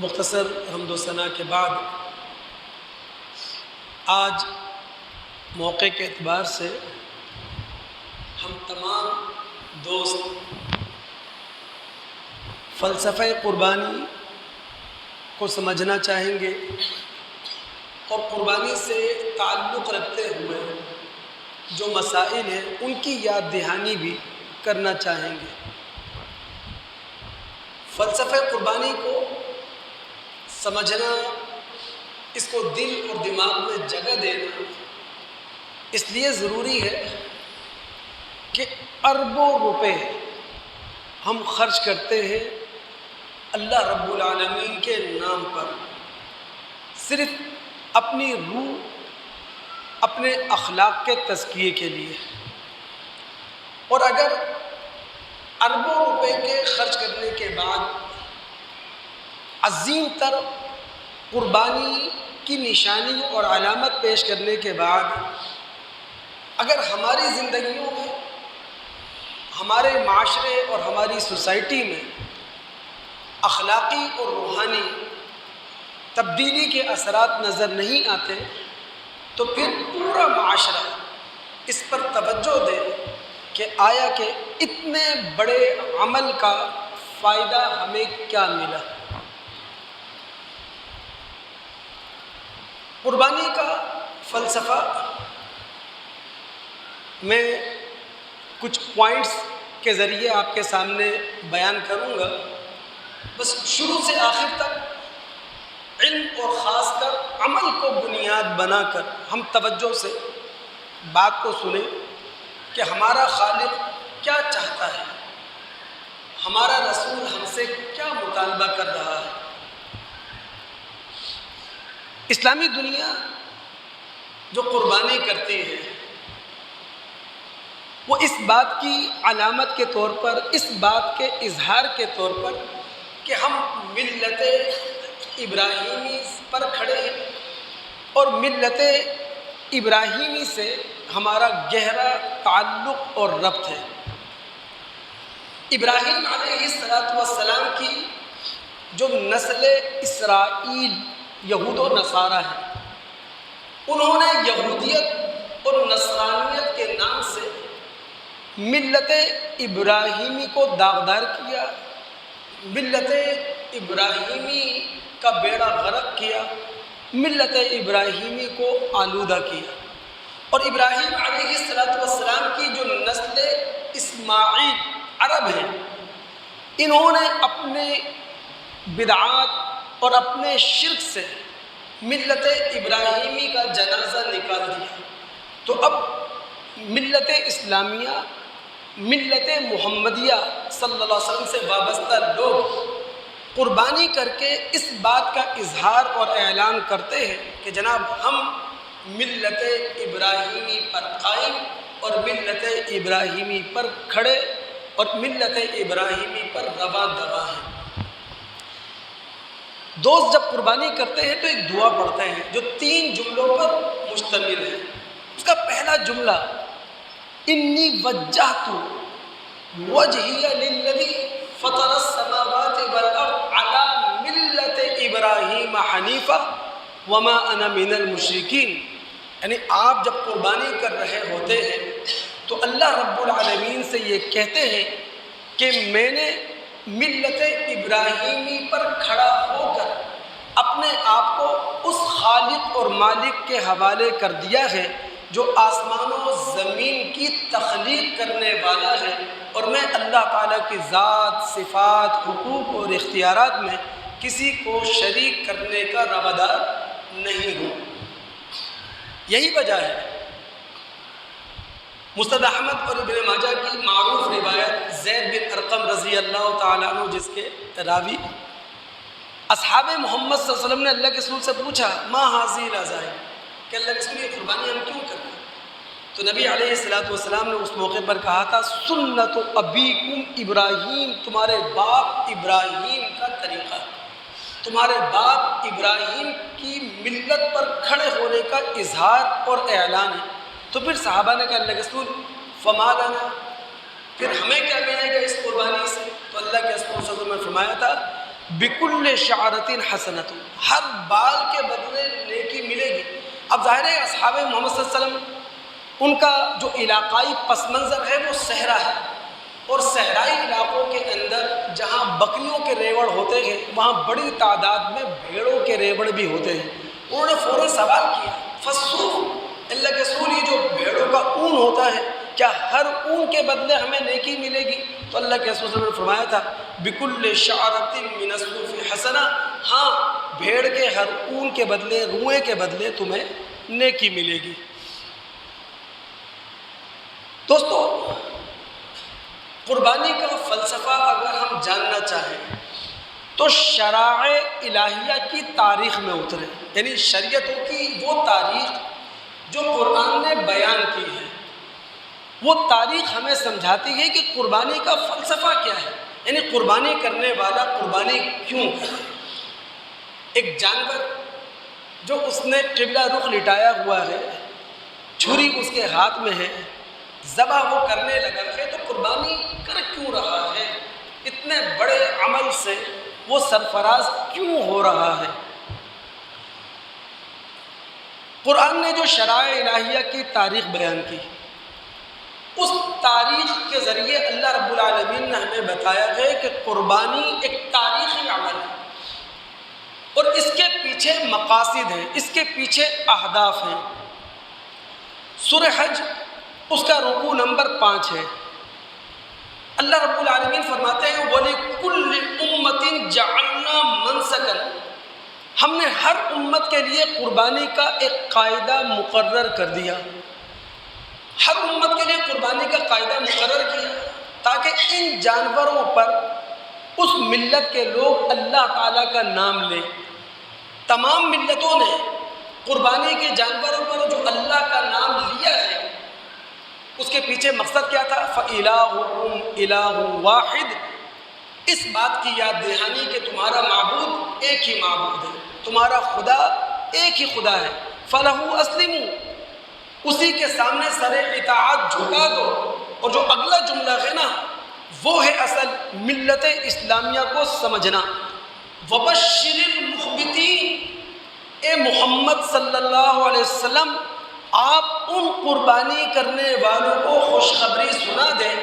مختصر حمد و ثنا کے بعد آج موقع کے اعتبار سے ہم تمام دوست فلسفہ قربانی کو سمجھنا چاہیں گے اور قربانی سے تعلق رکھتے ہوئے جو مسائل ہیں ان کی یاد دہانی بھی کرنا چاہیں گے۔ فلسفہ قربانی کو سمجھنا، اس کو دل اور دماغ میں جگہ دینا اس لیے ضروری ہے کہ اربوں روپے ہم خرچ کرتے ہیں اللہ رب العالمین کے نام پر، صرف اپنی روح، اپنے اخلاق کے تزکیے کے لیے۔ اور اگر اربوں روپے کے خرچ کرنے کے بعد عظیم تر قربانی کی نشانی اور علامت پیش کرنے کے بعد اگر ہماری زندگیوں میں، ہمارے معاشرے اور ہماری سوسائٹی میں اخلاقی اور روحانی تبدیلی کے اثرات نظر نہیں آتے تو پھر پورا معاشرہ اس پر توجہ دے کہ آیا کہ اتنے بڑے عمل کا فائدہ ہمیں کیا ملا۔ قربانی کا فلسفہ میں کچھ پوائنٹس کے ذریعے آپ کے سامنے بیان کروں گا، بس شروع سے آخر تک علم اور خاص کر عمل کو بنیاد بنا کر ہم توجہ سے بات کو سنیں کہ ہمارا خالق کیا چاہتا ہے، ہمارا رسول ہم سے کیا مطالبہ کر رہا ہے۔ اسلامی دنیا جو قربانی کرتی ہے وہ اس بات کی علامت کے طور پر، اس بات کے اظہار کے طور پر کہ ہم ملت ابراہیمی پر کھڑے ہیں اور ملت ابراہیمی سے ہمارا گہرا تعلق اور ربط ہے۔ ابراہیم علیہ السلام کی جو نسل اسرائیل یہود و نصارہ ہے، انہوں نے یہودیت اور نصرانیت کے نام سے ملت ابراہیمی کو داغدار کیا، ملت ابراہیمی کا بیڑا غرق کیا، ملت ابراہیمی کو آلودہ کیا۔ اور ابراہیم علیہ السلام کی جو نسل اسماعیل عرب ہیں، انہوں نے اپنے بدعات اور اپنے شرک سے ملت ابراہیمی کا جنازہ نکال دیا۔ تو اب ملت اسلامیہ، ملت محمدیہ صلی اللہ علیہ وسلم سے وابستہ لوگ قربانی کر کے اس بات کا اظہار اور اعلان کرتے ہیں کہ جناب ہم ملت ابراہیمی پر قائم اور ملت ابراہیمی پر کھڑے اور ملت ابراہیمی پر رواں دوا ہیں۔ دوست جب قربانی کرتے ہیں تو ایک دعا پڑھتے ہیں جو 3 جملوں پر مشتمل ہے۔ اس کا پہلا جملہ انی وجہت وجہی للذی فطر السماوات والارض علی ملت ابراہیم حنیفا وما انا من المشرکین، یعنی آپ جب قربانی کر رہے ہوتے ہیں تو اللہ رب العالمین سے یہ کہتے ہیں کہ میں نے ملت ابراہیمی پر کھڑا ہو کر اپنے آپ کو اس خالق اور مالک کے حوالے کر دیا ہے جو آسمان و زمین کی تخلیق کرنے والا ہے، اور میں اللہ تعالیٰ کی ذات، صفات، حقوق اور اختیارات میں کسی کو شریک کرنے کا روادار نہیں ہوں۔ یہی وجہ ہے مسند احمد اور ابن ماجہ کی معروف روایت زید بن ارقم رضی اللہ تعالیٰ عنہ، جس کے راوی اصحاب محمد صلی اللہ علیہ وسلم نے اللہ کے رسول سے پوچھا ما ھذی العزائم، کہ اللہ کے رسول یہ قربانی ہم کیوں کرتے ہیں؟ تو نبی علیہ السلام نے اس موقع پر کہا تھا سنت ابیکم ابراہیم، تمہارے باپ ابراہیم کا طریقہ، تمہارے باپ ابراہیم کی ملت پر کھڑے ہونے کا اظہار اور اعلان ہے۔ تو پھر صحابہ نے کہا اللہ کے رسول فما لنا، پھر ہمیں کیا ملے گا اس قربانی سے؟ تو اللہ کے رسول صلی اللہ علیہ وسلم نے فرمایا تھا بکل شعرۃ حسنۃ، ہر بال کے بدلے نیکی ملے گی۔ اب ظاہر ہے اصحاب محمد صلی اللہ علیہ وسلم ان کا جو علاقائی پس منظر ہے وہ صحرا ہے، اور صحرائی علاقوں کے اندر جہاں بکریوں کے ریوڑ ہوتے ہیں وہاں بڑی تعداد میں بھیڑوں کے ریوڑ بھی ہوتے ہیں۔ انہوں نے فوراً سوال کیا، فالصوف، اللہ کے رسول یہ جو بھیڑوں کا اون ہوتا ہے کیا ہر اون کے بدلے ہمیں نیکی ملے گی؟ تو اللہ کے رسول صلی اللہ علیہ وسلم نے فرمایا تھا بکل شعرۃ من الصوف حسنہ، ہاں بھیڑ کے ہر اون کے بدلے، روئے کے بدلے تمہیں نیکی ملے گی۔ دوستو، قربانی کا فلسفہ اگر ہم جاننا چاہیں تو شرائع الہیہ کی تاریخ میں اترے، یعنی شریعتوں کی وہ تاریخ جو قرآن نے بیان کی ہے، وہ تاریخ ہمیں سمجھاتی ہے کہ قربانی کا فلسفہ کیا ہے، یعنی قربانی کرنے والا قربانی کیوں کرے۔ ایک جانور جو اس نے قبلہ رخ لٹایا ہوا ہے، چھری اس کے ہاتھ میں ہے، ذبح وہ کرنے لگا ہے، تو قربانی کر کیوں رہا ہے؟ اتنے بڑے عمل سے وہ سرفراز کیوں ہو رہا ہے؟ قرآن نے جو شرائع الہیہ کی تاریخ بیان کی، اس تاریخ کے ذریعے اللہ رب العالمین نے ہمیں بتایا ہے کہ قربانی ایک تاریخی عمل ہے، اور اس کے پیچھے مقاصد ہیں، اس کے پیچھے اہداف ہیں۔ سورہ حج اس کا رکوع نمبر 5 ہے۔ اللہ رب العالمین فرماتے ہیں وَلِكُلِّ أُمَّةٍ جَعَلْنَا مَنْسَكًا، ہم نے ہر امت کے لیے قربانی کا ایک قاعدہ مقرر کر دیا، ہر امت کے لیے قربانی کا قاعدہ مقرر کیا تاکہ ان جانوروں پر اس ملت کے لوگ اللہ تعالیٰ کا نام لیں۔ تمام ملتوں نے قربانی کے جانوروں پر جو اللہ کا نام لیا ہے، اس کے پیچھے مقصد کیا تھا؟ فَإِلَٰهُكُمْ إِلَٰهٌ وَاحِدٌ، اس بات کی یاد دہانی کہ تمہارا معبود ایک ہی معبود ہے، تمہارا خدا ایک ہی خدا ہے۔ فَلَهُ أَسْلِمُوا، اسی کے سامنے سر اطاعت جھکا دو۔ اور جو اگلا جملہ ہے نا، وہ ہے اصل ملت اسلامیہ کو سمجھنا۔ وَبَشِّرِ الْمُخْبِتِينَ، اے محمد صلی اللہ علیہ وسلم آپ ان قربانی کرنے والوں کو خوشخبری سنا دیں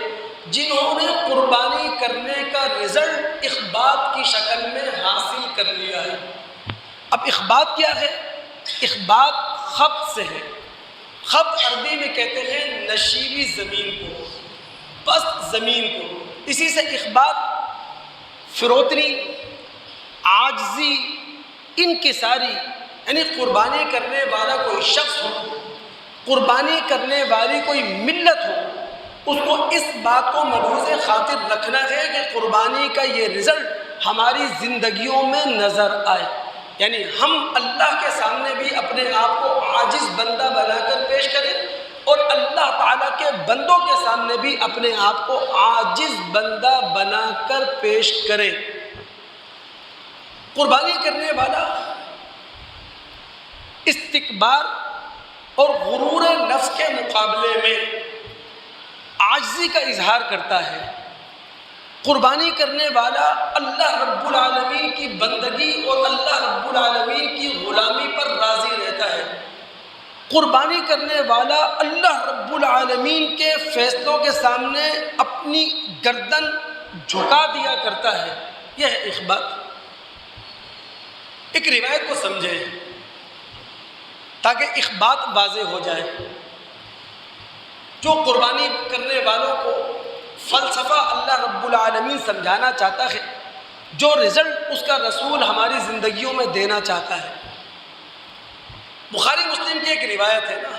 جنہوں نے قربانی کرنے کا رزلٹ اخبات کی شکل میں حاصل کر لیا ہے۔ اب اخبات کیا ہے؟ اخبات خبط سے ہے۔ خبط عربی میں کہتے ہیں نشیبی زمین کو، پست زمین کو۔ اسی سے اخبات فروتنی، عاجزی، انکساری، یعنی قربانی کرنے والا کوئی شخص ہو، قربانی کرنے والی کوئی ملت ہو، اس کو اس بات کو ملحوظ خاطر رکھنا ہے کہ قربانی کا یہ رزلٹ ہماری زندگیوں میں نظر آئے، یعنی ہم اللہ کے سامنے بھی اپنے آپ کو عاجز بندہ بنا کر پیش کریں، اور اللہ تعالیٰ کے بندوں کے سامنے بھی اپنے آپ کو عاجز بندہ بنا کر پیش کریں۔ قربانی کرنے والا استکبار اور غرور نفس کے مقابلے میں عاجزی کا اظہار کرتا ہے۔ قربانی کرنے والا اللہ رب العالمین کی بندگی اور اللہ رب العالمین کی غلامی پر راضی رہتا ہے۔ قربانی کرنے والا اللہ رب العالمین کے فیصلوں کے سامنے اپنی گردن جھکا دیا کرتا ہے۔ یہ ہے اخبات۔ ایک روایت کو سمجھیں تاکہ اخبات واضح ہو جائے۔ جو قربانی کرنے والوں کو فلسفہ اللہ رب العالمین سمجھانا چاہتا ہے، جو رزلٹ اس کا رسول ہماری زندگیوں میں دینا چاہتا ہے۔ بخاری مسلم کی ایک روایت ہے نا،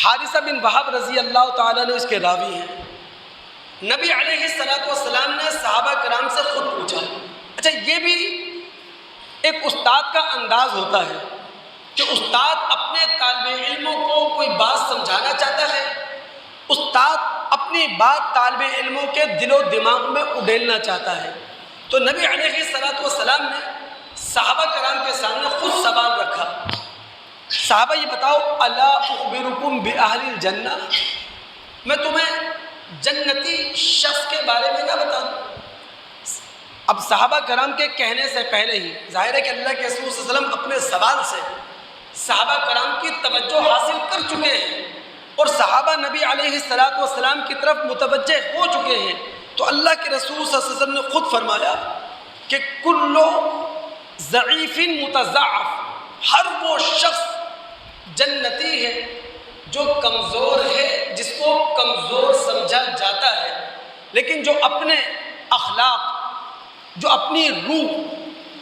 حارثہ بن وہب رضی اللہ تعالیٰ نے اس کے راوی ہیں۔ نبی علیہ السلام نے صحابہ کرام سے خود پوچھا، اچھا یہ بھی ایک استاد کا انداز ہوتا ہے کہ استاد اپنے طالب علموں کو کوئی بات سمجھانا چاہتا ہے، استاد اپنی بات طالب علموں کے دل و دماغ میں اڈیلنا چاہتا ہے۔ تو نبی علیہ السلام نے صحابہ کرام کے سامنے خود سوال رکھا، صحابہ یہ بتاؤ الا اخبرکم بأہل الجنہ، میں تمہیں جنتی شخص کے بارے میں نہ بتا دوں؟ اب صحابہ کرام کے کہنے سے پہلے ہی ظاہر ہے کہ اللہ کے رسول صلی اللہ علیہ وسلم اپنے سوال سے صحابہ کرام کی توجہ حاصل کر چکے ہیں اور صحابہ نبی علیہ السلام کی طرف متوجہ ہو چکے ہیں، تو اللہ کے رسول صلی اللہ علیہ وسلم نے خود فرمایا کہ کل ضعیف متضاعف، ہر وہ شخص جنتی ہے جو کمزور ہے، جس کو کمزور سمجھا جاتا ہے، لیکن جو اپنے اخلاق، جو اپنی روح،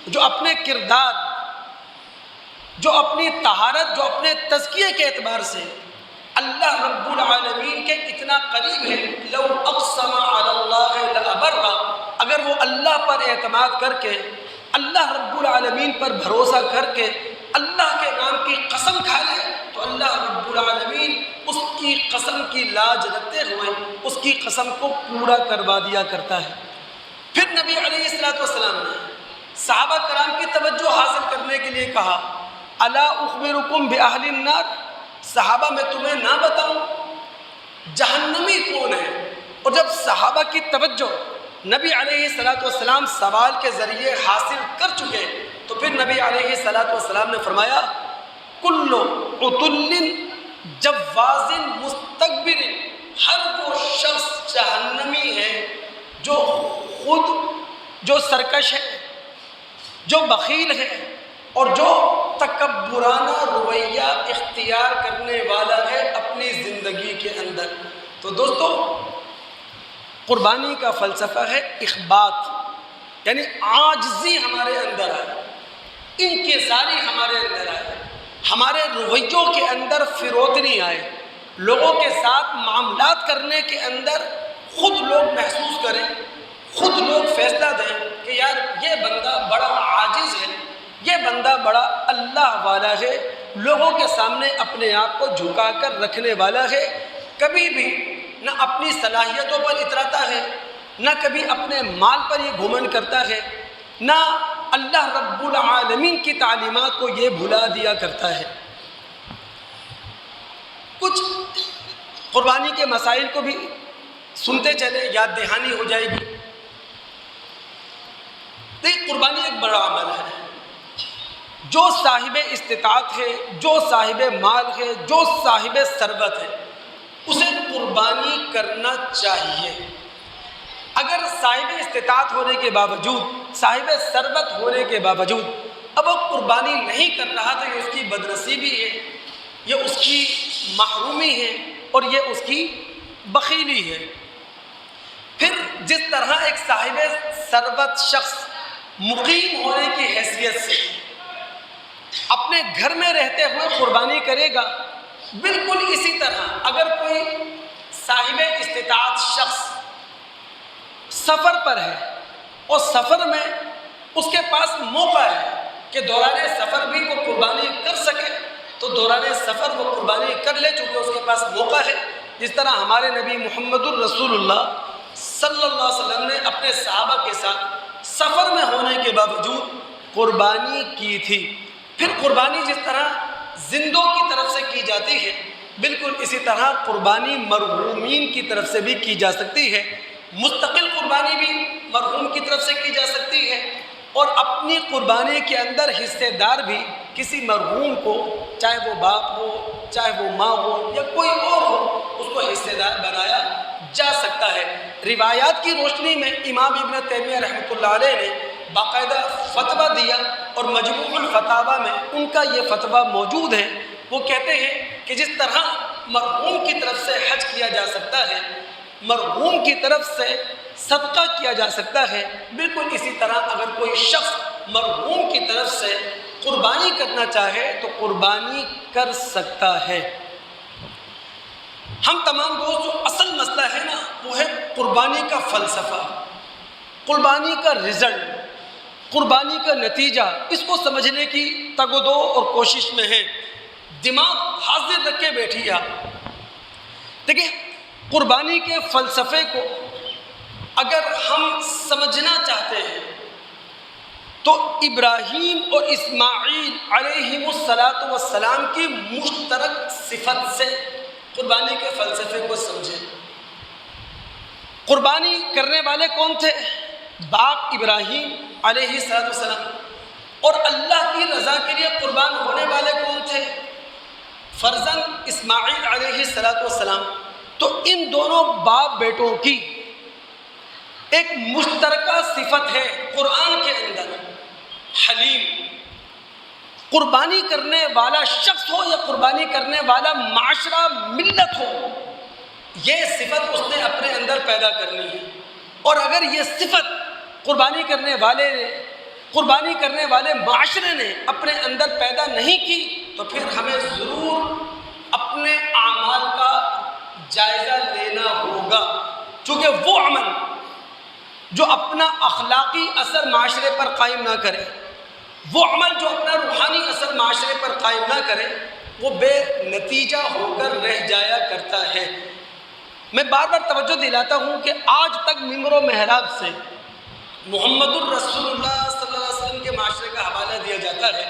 جو اپنے کردار، جو اپنی طہارت، جو اپنے تزکیے کے اعتبار سے اللہ رب العالمین کے اتنا قریب ہے، لو اقسم علی اللہ لابرہ، اگر وہ اللہ پر اعتماد کر کے، اللہ رب العالمین پر بھروسہ کر کے اللہ کے نام کی قسم کھا لے تو اللہ رب العالمین اس کی قسم کی لاج رکھتے ہوئے اس کی قسم کو پورا کروا دیا کرتا ہے۔ پھر نبی علیہ السلام نے صحابہ کرام کی توجہ حاصل کرنے کے لیے کہا، الا اخبرکم باہل النار، صحابہ میں تمہیں نہ بتاؤں جہنمی کون ہے؟ اور جب صحابہ کی توجہ نبی علیہ السلام سوال کے ذریعے حاصل کر چکے تو پھر نبی علیہ السلام نے فرمایا، کل عتل جواز مستکبر، ہر وہ شخص جہنمی ہے جو سرکش ہے، جو بخیل ہے اور جو تکبرانہ رویہ اختیار کرنے والا ہے اپنی زندگی کے اندر۔ تو دوستو، قربانی کا فلسفہ ہے اخبات، یعنی عاجزی ہمارے اندر آئے، انکساری ہمارے اندر آئے، ہمارے رویوں کے اندر فروتنی آئے، لوگوں کے ساتھ معاملات کرنے کے اندر خود لوگ محسوس کریں، خود لوگ فیصلہ دیں کہ یار یہ بندہ بڑا عاجز ہے، یہ بندہ بڑا اللہ والا ہے، لوگوں کے سامنے اپنے آپ کو جھکا کر رکھنے والا ہے، کبھی بھی نہ اپنی صلاحیتوں پر اتراتا ہے، نہ کبھی اپنے مال پر یہ گھمنڈ کرتا ہے، نہ اللہ رب العالمین کی تعلیمات کو یہ بھلا دیا کرتا ہے۔ کچھ قربانی کے مسائل کو بھی سنتے چلے، یاد دہانی ہو جائے گی۔ دیکھ، قربانی ایک بڑا عمل ہے، جو صاحب استطاعت ہے، جو صاحب مال ہے، جو صاحب ثروت ہے، اسے قربانی کرنا چاہیے۔ اگر صاحب استطاعت ہونے کے باوجود، صاحب ثروت ہونے کے باوجود اب وہ قربانی نہیں کر رہا تو یہ اس کی بدنصیبی ہے، یہ اس کی محرومی ہے اور یہ اس کی بخیلی ہے۔ پھر جس طرح ایک صاحب ثروت شخص مقیم ہونے کی حیثیت سے اپنے گھر میں رہتے ہوئے قربانی کرے گا، بالکل اسی طرح اگر کوئی صاحب استطاعت شخص سفر پر ہے اور سفر میں اس کے پاس موقع ہے کہ دوران سفر بھی وہ قربانی کر سکے تو دوران سفر وہ قربانی کر لے، چونکہ اس کے پاس موقع ہے۔ جس طرح ہمارے نبی محمد الرسول اللہ صلی اللہ علیہ وسلم نے اپنے صحابہ کے ساتھ سفر میں ہونے کے باوجود قربانی کی تھی۔ پھر قربانی جس طرح زندوں کی طرف سے کی جاتی ہے، بالکل اسی طرح قربانی مرحومین کی طرف سے بھی کی جا سکتی ہے۔ مستقل قربانی بھی مرحوم کی طرف سے کی جا سکتی ہے اور اپنی قربانی کے اندر حصے دار بھی کسی مرحوم کو، چاہے وہ باپ ہو، چاہے وہ ماں ہو یا کوئی اور ہو، اس کو حصے دار بنایا جا سکتا ہے۔ روایات کی روشنی میں امام ابن تیمیہ رحمۃ اللہ علیہ نے باقاعدہ فتویٰ دیا اور مجموع الفتاویٰ میں ان کا یہ فتویٰ موجود ہے۔ وہ کہتے ہیں کہ جس طرح مرحوم کی طرف سے حج کیا جا سکتا ہے، مرحوم کی طرف سے صدقہ کیا جا سکتا ہے، بالکل اسی طرح اگر کوئی شخص مرحوم کی طرف سے قربانی کرنا چاہے تو قربانی کر سکتا ہے۔ ہم تمام دوست، جو اصل مسئلہ ہے نا، وہ ہے قربانی کا فلسفہ، قربانی کا رزلٹ، قربانی کا نتیجہ۔ اس کو سمجھنے کی تگ و دو اور کوشش میں ہے، دماغ حاضر رکھ کے بیٹھیے آپ۔ دیکھیں، قربانی کے فلسفے کو اگر ہم سمجھنا چاہتے ہیں تو ابراہیم اور اسماعیل علیہم السلام کی مشترک صفت سے قربانی کے فلسفے کو سمجھیں۔ قربانی کرنے والے کون تھے؟ باپ ابراہیم علیہ السلام اور اللہ کی رضا کے لیے قربان ہونے والے کون تھے؟ فرزند اسماعیل علیہ السلام. تو ان دونوں باپ بیٹوں کی ایک مشترکہ صفت ہے قرآن کے اندر، حلیم. قربانی کرنے والا شخص ہو یا قربانی کرنے والا معاشرہ، ملت ہو، یہ صفت اس نے اپنے اندر پیدا کرنی ہے. اور اگر یہ صفت قربانی کرنے والے معاشرے نے اپنے اندر پیدا نہیں کی تو پھر ہمیں ضرور اپنے اعمال کا جائزہ لینا ہوگا، چونکہ وہ عمل جو اپنا اخلاقی اثر معاشرے پر قائم نہ کرے، وہ عمل جو اپنا روحانی اثر معاشرے پر قائم نہ کرے، وہ بے نتیجہ ہو کر رہ جایا کرتا ہے. میں بار بار توجہ دلاتا ہوں کہ آج تک ممبر و محراب سے محمد الرسول اللہ صلی اللہ علیہ وسلم کے معاشرے کا حوالہ دیا جاتا ہے،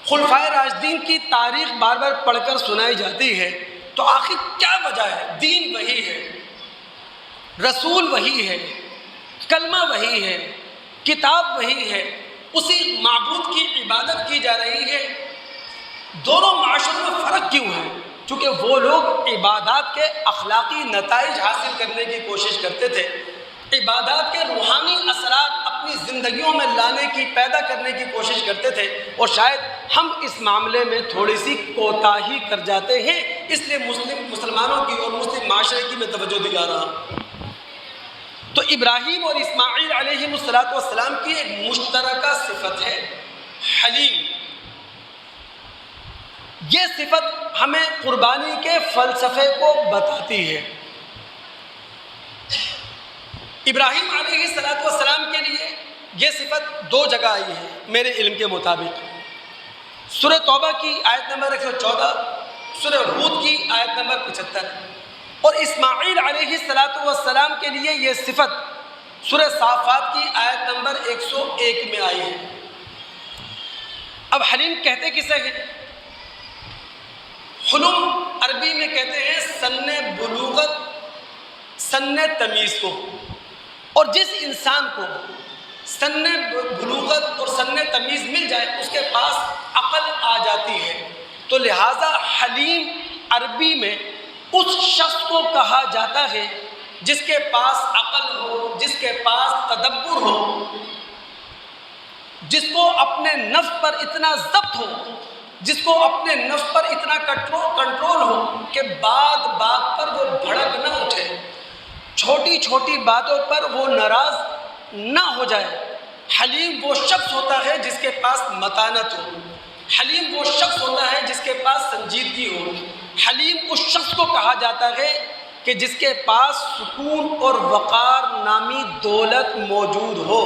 خلفائے راشدین کی تاریخ بار بار پڑھ کر سنائی جاتی ہے. تو آخر کیا وجہ ہے؟ دین وہی ہے، رسول وہی ہے، کلمہ وہی ہے، کتاب وہی ہے، اسی معبود کی عبادت کی جا رہی ہے. دونوں معاشروں میں فرق کیوں ہے؟ چونکہ وہ لوگ عبادات کے اخلاقی نتائج حاصل کرنے کی کوشش کرتے تھے، عبادات کے روحانی اثرات اپنی زندگیوں میں لانے کی، پیدا کرنے کی کوشش کرتے تھے. اور شاید ہم اس معاملے میں تھوڑی سی کوتاہی کر جاتے ہیں، اس لیے مسلمانوں کی اور مسلم معاشرے کی میں توجہ دلا رہا ہوں. تو ابراہیم اور اسماعیل علیہ السلام کی ایک مشترکہ صفت ہے حلیم. یہ صفت ہمیں قربانی کے فلسفے کو بتاتی ہے. ابراہیم علیہ السلام کے لیے یہ صفت دو جگہ آئی ہے میرے علم کے مطابق. سورہ توبہ کی آیت نمبر 114، سورہ ہود کی آیت نمبر 75. اور اسماعیل علیہ السلام کے لیے یہ صفت سورہ صافات کی آیت نمبر 101 میں آئی ہے. اب حلیم کہتے کسے ہیں؟ حلم عربی میں کہتے ہیں سن بلوغت، سن تمیز کو. اور جس انسان کو سن بلوغت اور سن تمیز مل جائے اس کے پاس عقل آ جاتی ہے. تو لہٰذا حلیم عربی میں اس شخص کو کہا جاتا ہے جس کے پاس عقل ہو، جس کے پاس تدبر ہو، جس کو اپنے نفس پر اتنا ضبط ہو، جس کو اپنے نفس پر اتنا کنٹرول ہو کہ بات بات پر وہ بھڑک نہ اٹھے، چھوٹی چھوٹی باتوں پر وہ ناراض نہ ہو جائے. حلیم وہ شخص ہوتا ہے جس کے پاس متانت ہو. حلیم وہ شخص ہوتا ہے جس کے پاس سنجیدگی ہو. حلیم اس شخص کو کہا جاتا ہے کہ جس کے پاس سکون اور وقار نامی دولت موجود ہو.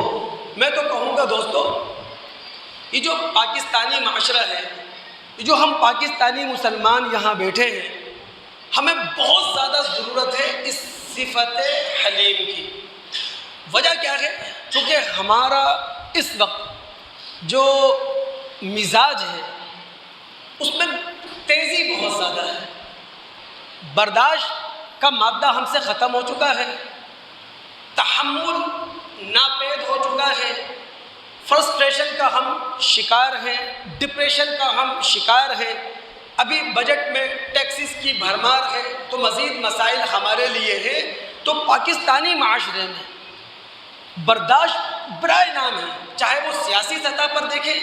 میں تو کہوں گا دوستو، یہ جو پاکستانی معاشرہ ہے، یہ جو ہم پاکستانی مسلمان یہاں بیٹھے ہیں، ہمیں بہت زیادہ ضرورت ہے اس صفت حلیم کی. وجہ کیا ہے؟ چونکہ ہمارا اس وقت جو مزاج ہے اس میں تیزی بہت زیادہ ہے، برداشت کا مادہ ہم سے ختم ہو چکا ہے، تحمل ناپید ہو چکا ہے، فرسٹریشن کا ہم شکار ہیں، ڈپریشن کا ہم شکار ہیں. ابھی بجٹ میں ٹیکسز کی بھرمار ہے تو مزید مسائل ہمارے لیے ہیں. تو پاکستانی معاشرے میں برداشت برائے نام ہے، چاہے وہ سیاسی سطح پر دیکھیں،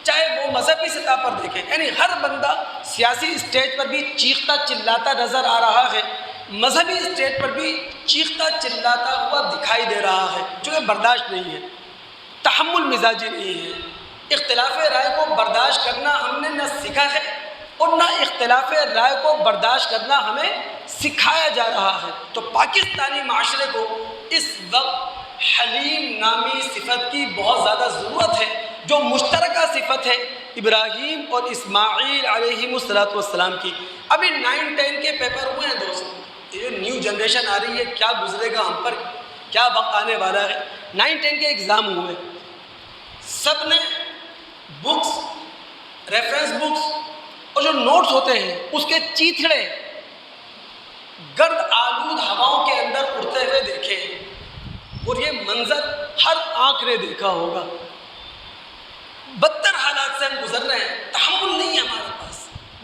چاہے وہ مذہبی سطح پر دیکھیں. یعنی ہر بندہ سیاسی اسٹیج پر بھی چیختا چلاتا نظر آ رہا ہے، مذہبی اسٹیج پر بھی چیختا چلاتا ہوا دکھائی دے رہا ہے. چونکہ برداشت نہیں ہے، تحمل مزاجی نہیں ہے. اختلاف رائے کو برداشت کرنا ہم نے نہ سیکھا ہے اور نہ اختلاف رائے کو برداشت کرنا ہمیں سکھایا جا رہا ہے. تو پاکستانی معاشرے کو اس وقت حلیم نامی صفت کی بہت زیادہ ضرورت ہے، جو مشترکہ صفت ہے ابراہیم اور اسماعیل علیہ السلام کی. ابھی 9-10 کے پیپر ہوئے ہیں دوست، یہ نیو جنریشن آ رہی ہے، کیا گزرے گا ہم پر، کیا وقت آنے والا ہے. 9-10 کے ایگزام ہوئے، سب نے بکس، ریفرنس بکس اور جو نوٹس ہوتے ہیں اس کے چیتھڑے گرد آلود ہواؤں کے اندر اڑتے ہوئے دیکھے. اور یہ منظر ہر آنکھ نے دیکھا ہوگا. بدتر حالات سے ہم گزر رہے ہیں, تحمل نہیں ہے ہمارے پاس,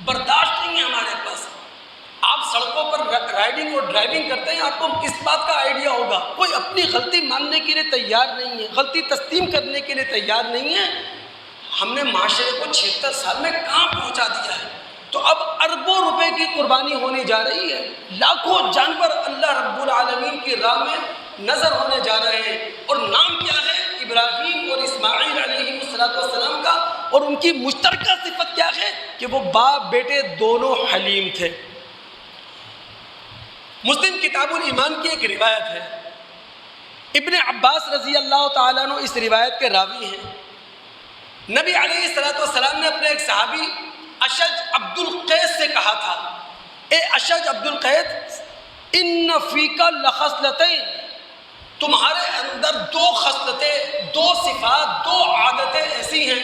برداشت نہیں ہے ہمارے پاس. آپ سڑکوں پر رائڈنگ اور ڈرائیونگ کرتے ہیں, آپ کو اس بات کا آئیڈیا ہوگا, کوئی اپنی غلطی ماننے کے لیے تیار نہیں ہے, غلطی تسلیم کرنے کے لیے تیار نہیں ہے. ہم نے معاشرے کو 76 سال میں کہاں پہنچا دیا ہے. تو اب اربوں روپے کی قربانی ہونے جا رہی ہے, لاکھوں جانور اللہ رب العالمین کی راہ میں نظر ہونے جا رہے ہیں. اور نام کیا ہے؟ ابراہیم اور اسماعیل علیہ السلام کا. اور ان کی مشترکہ صفت کیا ہے؟ کہ وہ باپ بیٹے دونوں حلیم تھے. مسلم کتاب الایمان کی ایک روایت ہے, ابن عباس رضی اللہ تعالیٰ عنہ اس روایت کے راوی ہیں. نبی علیہ السلام نے اپنے ایک صحابی اشج عبد القیس سے کہا تھا, اے اشج عبد القیس, ان فیک لخصلتین, تمہارے اندر 2 خصلتیں, 2 صفات, 2 عادتیں ایسی ہیں,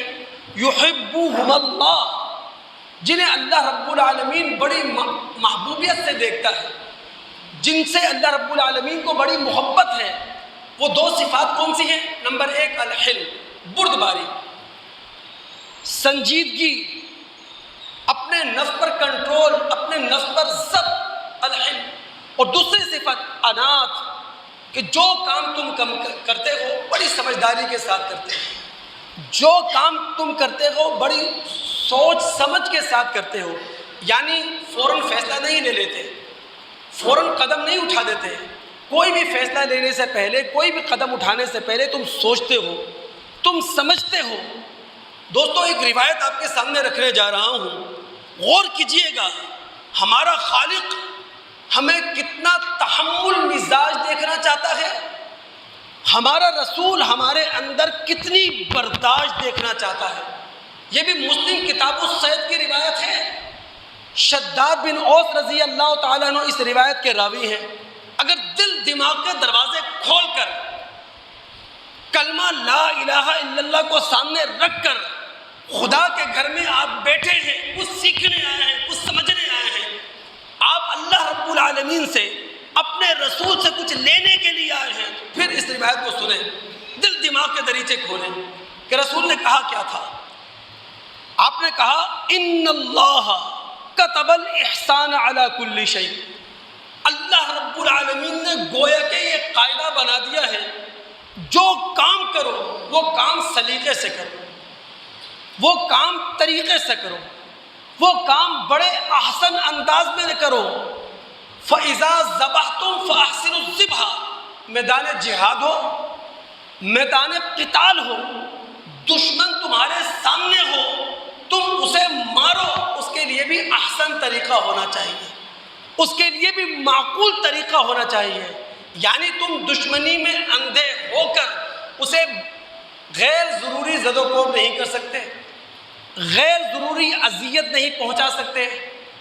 یحبہم اللہ, جنہیں اللہ رب العالمین بڑی محبوبیت سے دیکھتا ہے, جن سے اللہ رب العالمین کو بڑی محبت ہے. وہ 2 صفات کون سی ہیں؟ نمبر 1 الحلم, بردباری, سنجیدگی, اپنے نفس پر کنٹرول, اپنے نفس پر ضبط, الحلم. اور دوسری صفت انات, کہ جو کام تم کرتے ہو بڑی سمجھداری کے ساتھ کرتے ہو, جو کام تم کرتے ہو بڑی سوچ سمجھ کے ساتھ کرتے ہو. یعنی فوراً فیصلہ نہیں لے لیتے, فوراً قدم نہیں اٹھا دیتے. کوئی بھی فیصلہ لینے سے پہلے, کوئی بھی قدم اٹھانے سے پہلے تم سوچتے ہو, تم سمجھتے ہو. دوستو ایک روایت آپ کے سامنے رکھنے جا رہا ہوں, غور کیجئے گا. ہمارا خالق ہمیں کتنا تحمل مزاج دیکھنا چاہتا ہے, ہمارا رسول ہمارے اندر کتنی برداشت دیکھنا چاہتا ہے. یہ بھی مسلم کتاب الصید کی روایت ہے. شداد بن اوس رضی اللہ تعالیٰ عنہ اس روایت کے راوی ہیں. اگر دل دماغ کے دروازے کھول کر کلمہ لا الہ الا اللہ کو سامنے رکھ کر خدا کے گھر میں آپ بیٹھے ہیں, کچھ سیکھنے آئے ہیں, کچھ سمجھنے آئے ہیں, آپ اللہ رب العالمین سے, اپنے رسول سے کچھ لینے کے لیے آئے ہیں, پھر اس روایت کو سنیں, دل دماغ کے دریچے کھولیں کہ رسول نے کہا کیا تھا. آپ نے کہا ان اللہ کتب الاحسان علی کل شیء, اللہ رب العالمین نے گویا کہ یہ قاعدہ بنا دیا ہے, جو کام کرو وہ کام سلیقے سے کرو, وہ کام طریقے سے کرو, وہ کام بڑے احسن انداز میں کرو. فَإِذَا ذَبَحْتُمْ فَأَحْسِنُوا الذِّبْحَ, میدان جہاد ہو, میدان قتال ہو, دشمن تمہارے سامنے ہو, تم اسے مارو, اس کے لیے بھی احسن طریقہ ہونا چاہیے, اس کے لیے بھی معقول طریقہ ہونا چاہیے. یعنی تم دشمنی میں اندھے ہو کر اسے غیر ضروری زد و کوب نہیں کر سکتے, غیر ضروری اذیت نہیں پہنچا سکتے,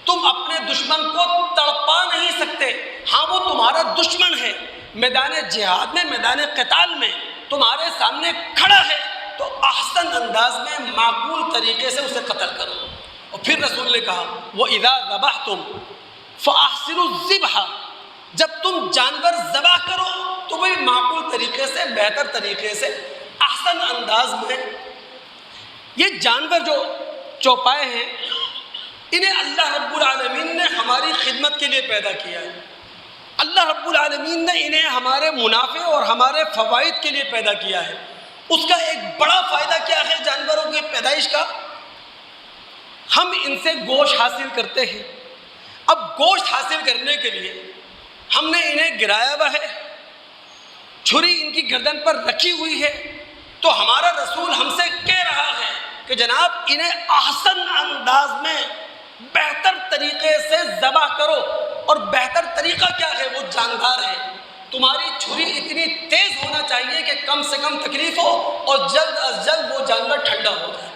تم اپنے دشمن کو تڑپا نہیں سکتے. ہاں وہ تمہارا دشمن ہے, میدان جہاد میں, میدان قتال میں تمہارے سامنے کھڑا ہے, تو احسن انداز میں معقول طریقے سے اسے قتل کرو. اور پھر رسول نے کہا وَإِذَا ذَبَحْتُمْ فَأَحْسِنُوا الذِّبْحَ, جب تم جانور ذبح کرو تو وہ معقول طریقے سے, بہتر طریقے سے, احسن انداز میں. یہ جانور جو چوپائے ہیں, انہیں اللہ رب العالمین نے ہماری خدمت کے لیے پیدا کیا ہے. اللہ رب العالمین نے انہیں ہمارے منافع اور ہمارے فوائد کے لیے پیدا کیا ہے. اس کا ایک بڑا فائدہ کیا ہے جانوروں کی پیدائش کا؟ ہم ان سے گوشت حاصل کرتے ہیں. اب گوشت حاصل کرنے کے لیے ہم نے انہیں گرایا ہوا ہے, چھری ان کی گردن پر رکھی ہوئی ہے, تو ہمارا رسول ہم سے کہہ رہا ہے کہ جناب انہیں احسن انداز میں بہتر طریقے سے ذبح کرو. اور بہتر طریقہ کیا ہے؟ وہ جاندار ہے. تمہاری چھری اتنی تیز ہونا چاہیے کہ کم سے کم تکلیف ہو اور جلد از جلد وہ جانور ٹھنڈا ہو جائے.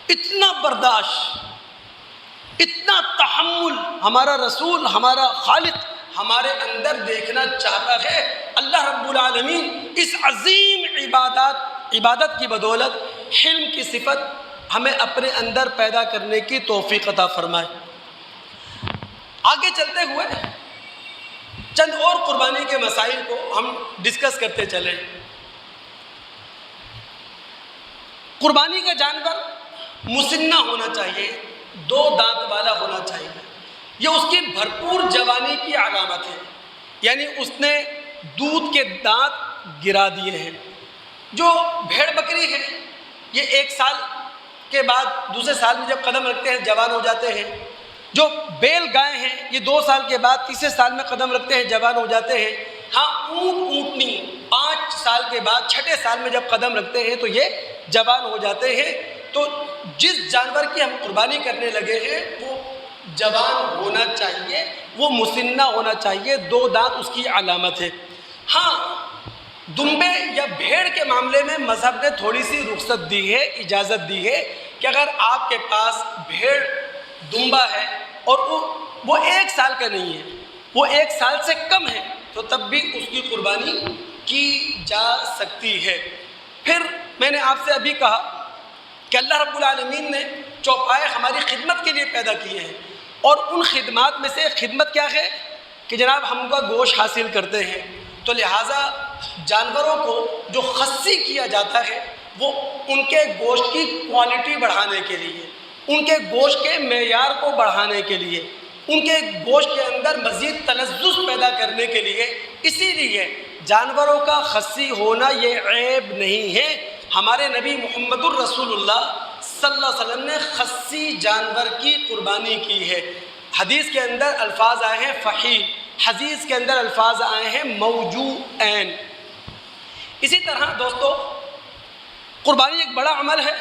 اتنا برداشت, اتنا تحمل ہمارا رسول, ہمارا خالق ہمارے اندر دیکھنا چاہتا ہے. اللہ رب العالمین اس عظیم عبادت کی بدولت حلم کی صفت ہمیں اپنے اندر پیدا کرنے کی توفیق عطا فرمائے. آگے چلتے ہوئے چند اور قربانی کے مسائل کو ہم ڈسکس کرتے چلیں۔ قربانی کا جانور مسنہ ہونا چاہیے، 2 دانت والا ہونا چاہیے، یہ اس کی بھرپور جوانی کی علامت ہے، یعنی اس نے دودھ کے دانت گرا دیے ہیں۔ جو بھیڑ بکری ہے یہ 1 سال کے بعد دوسرے سال میں جب قدم رکھتے ہیں جوان ہو جاتے ہیں۔ جو بیل گائے ہیں یہ 2 سال کے بعد تیسرے سال میں قدم رکھتے ہیں جوان ہو جاتے ہیں۔ ہاں اونٹنی 5 سال کے بعد 6 سال میں جب قدم رکھتے ہیں تو یہ جوان ہو جاتے ہیں۔ تو جس جانور کی ہم قربانی کرنے لگے ہیں وہ جوان ہونا چاہیے، وہ مسنہ ہونا چاہیے، 2 دانت اس کی علامت ہے۔ ہاں دمبے یا بھیڑ کے معاملے میں مذہب نے تھوڑی سی رخصت دی ہے، اجازت دی ہے کہ اگر آپ کے پاس بھیڑ دمبا ہے اور وہ 1 سال کا نہیں ہے، وہ 1 سال سے کم ہے تو تب بھی اس کی قربانی کی جا سکتی ہے۔ پھر میں نے آپ سے ابھی کہا کہ اللہ رب العالمین نے چوپائے ہماری خدمت کے لیے پیدا کیے ہیں، اور ان خدمات میں سے خدمت کیا ہے کہ جناب ہم کا گوشت حاصل کرتے ہیں، تو لہٰذا جانوروں کو جو خصی کیا جاتا ہے وہ ان کے گوشت کی کوالٹی بڑھانے کے لیے، ان کے گوشت کے معیار کو بڑھانے کے لیے، ان کے گوشت کے اندر مزید تلذذ پیدا کرنے کے لیے، اسی لیے جانوروں کا خصی ہونا یہ عیب نہیں ہے۔ ہمارے نبی محمد الرسول اللہ صلی اللہ علیہ وسلم نے خصی جانور کی قربانی کی ہے۔ حدیث کے اندر الفاظ آئے ہیں فحیح، حدیث کے اندر الفاظ آئے ہیں موجوعین۔ اسی طرح دوستو قربانی ایک بڑا عمل ہے،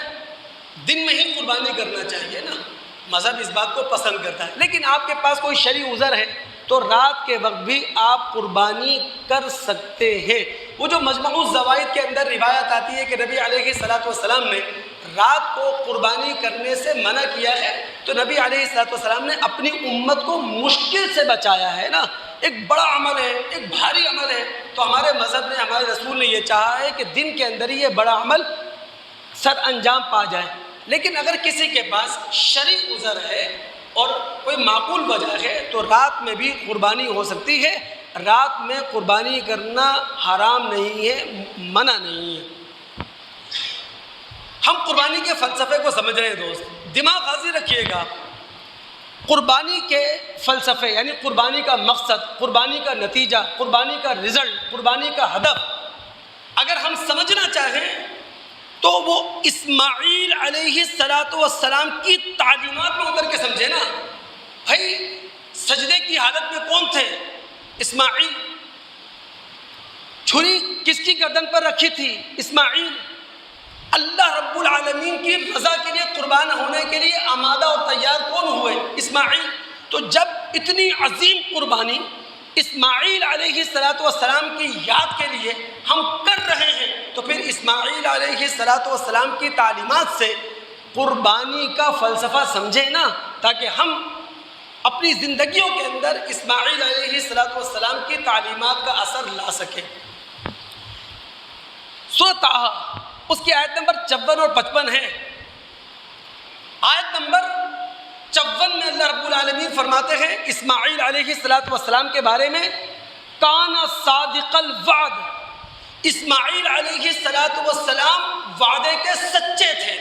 دن میں ہی قربانی کرنا چاہیے نا، مذہب اس بات کو پسند کرتا ہے، لیکن آپ کے پاس کوئی شرعی عذر ہے تو رات کے وقت بھی آپ قربانی کر سکتے ہیں۔ وہ جو مجمع الزوائد کے اندر روایت آتی ہے کہ نبی علیہ الصلوۃ والسلام نے رات کو قربانی کرنے سے منع کیا ہے، تو نبی علیہ الصلوۃ والسلام نے اپنی امت کو مشکل سے بچایا ہے نا، ایک بڑا عمل ہے، ایک بھاری عمل ہے، تو ہمارے مذہب نے، ہمارے رسول نے یہ چاہا ہے کہ دن کے اندر ہی یہ بڑا عمل سر انجام پا جائے۔ لیکن اگر کسی کے پاس شرعی عذر ہے اور کوئی معقول وجہ ہے تو رات میں بھی قربانی ہو سکتی ہے۔ رات میں قربانی کرنا حرام نہیں ہے، منع نہیں ہے۔ ہم قربانی کے فلسفے کو سمجھ رہے ہیں دوست، دماغ حاضر رکھیے گا۔ قربانی کے فلسفے یعنی قربانی کا مقصد، قربانی کا نتیجہ، قربانی کا رزلٹ، قربانی کا ہدف اگر ہم سمجھنا چاہیں تو وہ اسماعیل علیہ السلام کی تعلیمات میں اتر کے سمجھے نا۔ بھائی سجدے کی حالت میں کون تھے؟ اسماعیل۔ چھری کس کی گردن پر رکھی تھی؟ اسماعیل۔ اللہ رب العالمین کی رضا کے لیے قربان ہونے کے لیے آمادہ اور تیار کون ہوئے؟ اسماعیل۔ تو جب اتنی عظیم قربانی اسماعیل علیہ السلام کی یاد کے لیے ہم کر رہے ہیں تو پھر اسماعیل علیہ السلام کی تعلیمات سے قربانی کا فلسفہ سمجھیں نا، تاکہ ہم اپنی زندگیوں کے اندر اسماعیل علیہ السلام کی تعلیمات کا اثر لا سکیں۔ سورۃ طٰہٰ اس کی آیت نمبر 54 اور 55 ہے۔ آیت نمبر 54 میں اللہ رب العالمین فرماتے ہیں اسماعیل علیہ السلام کے بارے میں، کان صادق الوعد، اسماعیل علیہ السلام وعدے کے سچے تھے،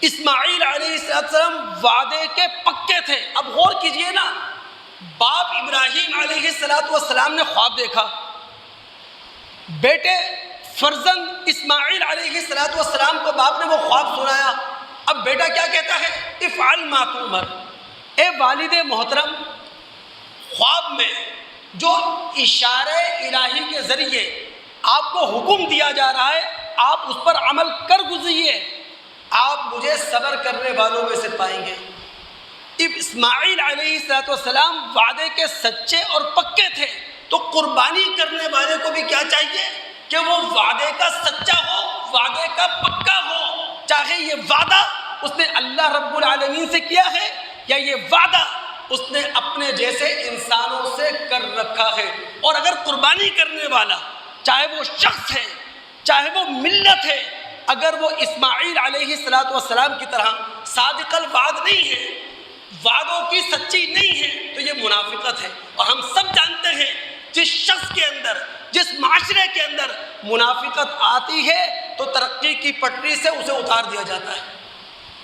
اسماعیل علیہ السلام وعدے کے پکے تھے۔ اب غور کیجئے نا، باپ ابراہیم علیہ السلام نے خواب دیکھا، بیٹے فرزند اسماعیل علیہ السلام کو باپ نے وہ خواب سنایا۔ اب بیٹا کیا کہتا ہے؟ افعل ما تؤمر، اے والد محترم، خواب میں جو اشارے الہی کے ذریعے آپ کو حکم دیا جا رہا ہے آپ اس پر عمل کر گزریے، آپ مجھے صبر کرنے والوں میں سے پائیں گے۔ اسماعیل علیہ السلام وعدے کے سچے اور پکے تھے، تو قربانی کرنے والے کو بھی کیا چاہیے کہ وہ وعدے کا سچا ہو، وعدے کا پکا ہو، چاہے یہ وعدہ اس نے اللہ رب العالمین سے کیا ہے یا یہ وعدہ اس نے اپنے جیسے انسانوں سے کر رکھا ہے۔ اور اگر قربانی کرنے والا چاہے وہ شخص ہے چاہے وہ ملت ہے، اگر وہ اسماعیل علیہ السلام کی طرح صادق الوعد نہیں ہے، وعدوں کی سچی نہیں ہے، تو یہ منافقت ہے۔ اور ہم سب جانتے ہیں جس شخص کے اندر، جس معاشرے کے اندر منافقت آتی ہے تو ترقی کی پٹری سے اسے اتار دیا جاتا ہے۔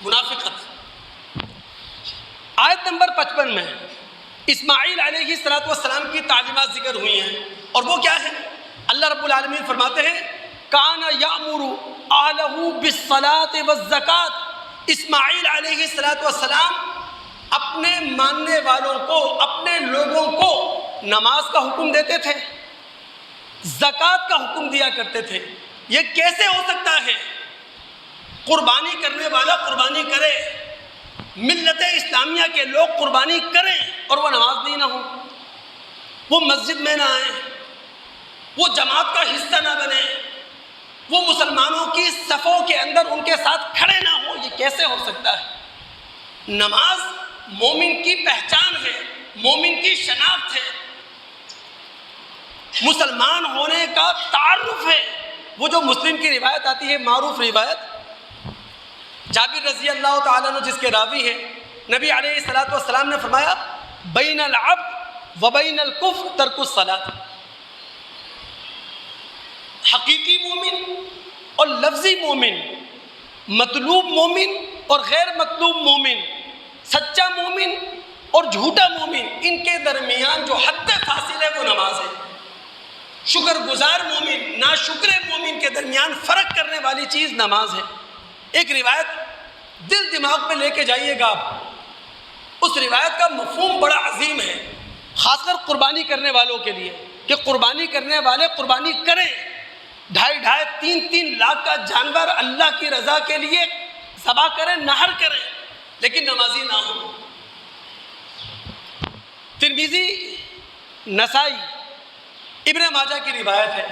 منافقت۔ آیت نمبر 55 میں اسماعیل علیہ السلام کی تعلیمات ذکر ہوئی ہیں، اور وہ کیا ہے؟ اللہ رب العالمین فرماتے ہیں کان یأمر اہلہ بالصلاۃ والزکاۃ۔ اسماعیل علیہ السلام اپنے ماننے والوں کو، اپنے لوگوں کو نماز کا حکم دیتے تھے، زکوٰۃ کا حکم دیا کرتے تھے۔ یہ کیسے ہو سکتا ہے؟ قربانی کرنے والا قربانی کرے، ملت اسلامیہ کے لوگ قربانی کریں اور وہ نماز نہیں نہ ہو، وہ مسجد میں نہ آئیں، وہ جماعت کا حصہ نہ بنے، وہ مسلمانوں کی صفوں کے اندر ان کے ساتھ کھڑے نہ ہوں، یہ کیسے ہو سکتا ہے؟ نماز مومن کی پہچان ہے، مومن کی شناخت ہے، مسلمان ہونے کا تعارف ہے۔ وہ جو مسلم کی روایت آتی ہے، معروف روایت، جابر رضی اللہ تعالیٰ عنہ جس کے راوی ہیں، نبی علیہ السلام نے فرمایا بین العبد و بین الکفر ترک الصلاۃ۔ حقیقی مومن اور لفظی مومن، مطلوب مومن اور غیر مطلوب مومن، سچا مومن اور جھوٹا مومن، ان کے درمیان جو حد فاصل ہے وہ نماز ہے۔ شکر گزار مومن، ناشکر مومن کے درمیان فرق کرنے والی چیز نماز ہے۔ ایک روایت دل دماغ میں لے کے جائیے گا آپ، اس روایت کا مفہوم بڑا عظیم ہے، خاص کر قربانی کرنے والوں کے لیے، کہ قربانی کرنے والے قربانی کریں، 2.5 3 لاکھ کا جانور اللہ کی رضا کے لیے ذبح کریں، نہر کریں، لیکن نمازی نہ ہو۔ ترمذی، نسائی، ابن ماجہ کی روایت ہے،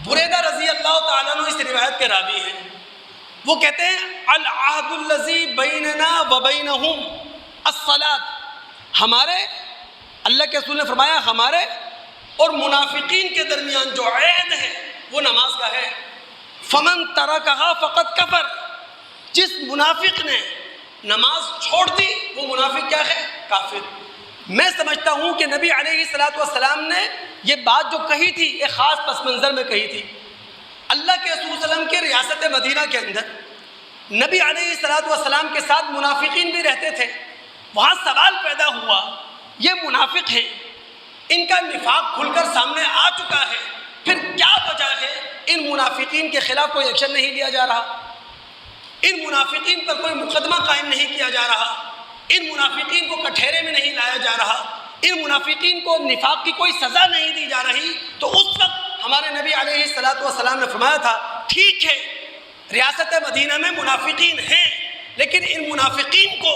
بریدہ رضی اللہ تعالیٰ عنہ اس روایت کے راوی ہیں۔ وہ کہتے ہیں العہد الذی بیننا و بینہم الصلاۃ۔ ہمارے، اللہ کے رسول نے فرمایا ہمارے اور منافقین کے درمیان جو عہد ہے وہ نماز کا ہے۔ فمن ترکہا فقد کفر۔ جس منافق نے نماز چھوڑ دی وہ منافق کیا ہے؟ کافر۔ میں سمجھتا ہوں کہ نبی علیہ السلام نے یہ بات جو کہی تھی ایک خاص پس منظر میں کہی تھی۔ اللہ کے رسول صلی اللہ علیہ وسلم کے ریاست مدینہ کے اندر نبی علیہ السلام کے ساتھ منافقین بھی رہتے تھے۔ وہاں سوال پیدا ہوا، یہ منافق ہیں، ان کا نفاق کھل کر سامنے آ چکا ہے، پھر کیا وجہ ہے ان منافقین کے خلاف کوئی ایکشن نہیں لیا جا رہا، ان منافقین پر کوئی مقدمہ قائم نہیں کیا جا رہا، ان منافقین کو کٹہرے میں نہیں لایا جا رہا، ان منافقین کو نفاق کی کوئی سزا نہیں دی جا رہی؟ تو اس وقت ہمارے نبی علیہ السلام نے فرمایا تھا ٹھیک ہے ریاست مدینہ میں منافقین ہیں، لیکن ان منافقین کو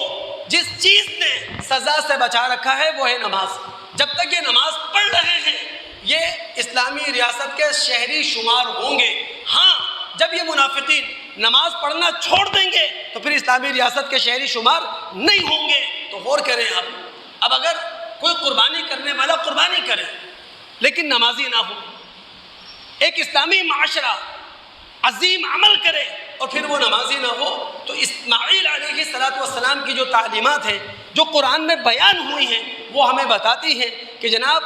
جس چیز نے سزا سے بچا رکھا ہے وہ ہے نماز۔ جب تک یہ نماز پڑھ رہے ہیں یہ اسلامی ریاست کے شہری شمار ہوں گے۔ ہاں جب یہ منافقین نماز پڑھنا چھوڑ دیں گے تو پھر اسلامی ریاست کے شہری شمار نہیں ہوں گے۔ تو غور کریں اب اگر کوئی قربانی کرنے والا قربانی کرے لیکن نمازی نہ ہو، ایک اسلامی معاشرہ عظیم عمل کرے اور پھر وہ نمازی نہ ہو، تو اسماعیل علیہ السلام کی جو تعلیمات ہیں جو قرآن میں بیان ہوئی ہیں وہ ہمیں بتاتی ہیں کہ جناب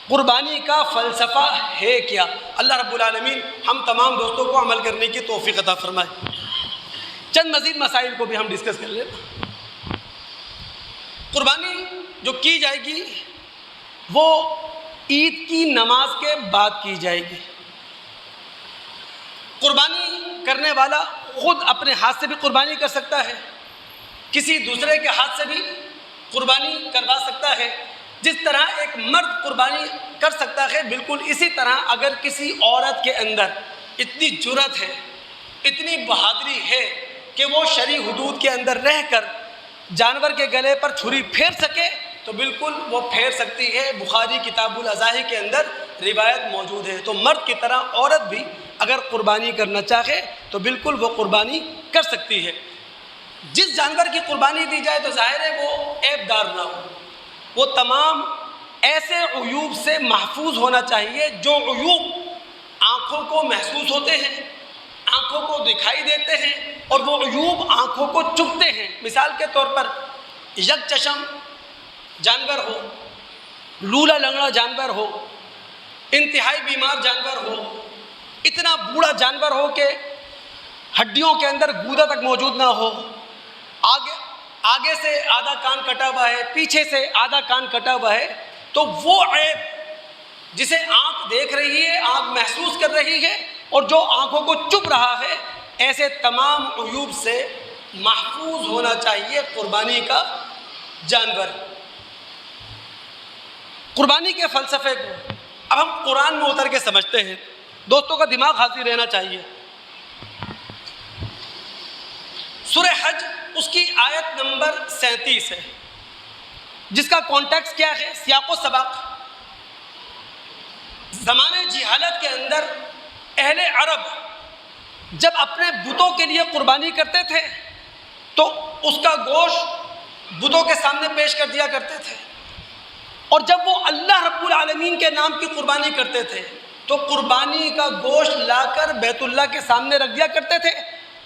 قربانی کا فلسفہ ہے کیا۔ اللہ رب العالمین ہم تمام دوستوں کو عمل کرنے کی توفیق عطا فرمائے۔ چند مزید مسائل کو بھی ہم ڈسکس کر لیں۔ قربانی جو کی جائے گی وہ عید کی نماز کے بعد کی جائے گی۔ قربانی کرنے والا خود اپنے ہاتھ سے بھی قربانی کر سکتا ہے، کسی دوسرے کے ہاتھ سے بھی قربانی کروا سکتا ہے۔ جس طرح ایک مرد قربانی کر سکتا ہے بالکل اسی طرح اگر کسی عورت کے اندر اتنی جرأت ہے، اتنی بہادری ہے کہ وہ شرعی حدود کے اندر رہ کر جانور کے گلے پر چھری پھیر سکے تو بالکل وہ پھیر سکتی ہے۔ بخاری کتاب الاضاحی کے اندر روایت موجود ہے۔ تو مرد کی طرح عورت بھی اگر قربانی کرنا چاہے تو بالکل وہ قربانی کر سکتی ہے۔ جس جانور کی قربانی دی جائے تو ظاہر ہے وہ عیب دار نہ ہو، وہ تمام ایسے عیوب سے محفوظ ہونا چاہیے جو عیوب آنکھوں کو محسوس ہوتے ہیں، آنکھوں کو دکھائی دیتے ہیں اور وہ عیوب آنکھوں کو چبھتے ہیں۔ مثال کے طور پر یک چشم جانور ہو، لولا لنگڑا جانور ہو، انتہائی بیمار جانور ہو، اتنا بوڑھا جانور ہو کہ ہڈیوں کے اندر گودا تک موجود نہ ہو، آگے سے آدھا کان کٹا ہوا ہے، پیچھے سے آدھا کان کٹا ہوا ہے، تو وہ عیب جسے آنکھ دیکھ رہی ہے، آنکھ محسوس کر رہی ہے، اور جو آنکھوں کو چبھ رہا ہے، ایسے تمام عیوب سے محفوظ ہونا چاہیے قربانی کا جانور۔ قربانی کے فلسفے کو اب ہم قرآن میں اتر کے سمجھتے ہیں۔ دوستوں کا دماغ حاضر رہنا چاہیے۔ سورہ حج اس کی آیت نمبر 37 ہے، جس کا کانٹیکس کیا ہے؟ سیاق و سباق۔ زمانے جہالت کے اندر اہل عرب جب اپنے بتوں کے لیے قربانی کرتے تھے تو اس کا گوشت بتوں کے سامنے پیش کر دیا کرتے تھے، اور جب وہ اللہ رب العالمین کے نام کی قربانی کرتے تھے تو قربانی کا گوشت لا کر بیت اللہ کے سامنے رکھ دیا کرتے تھے،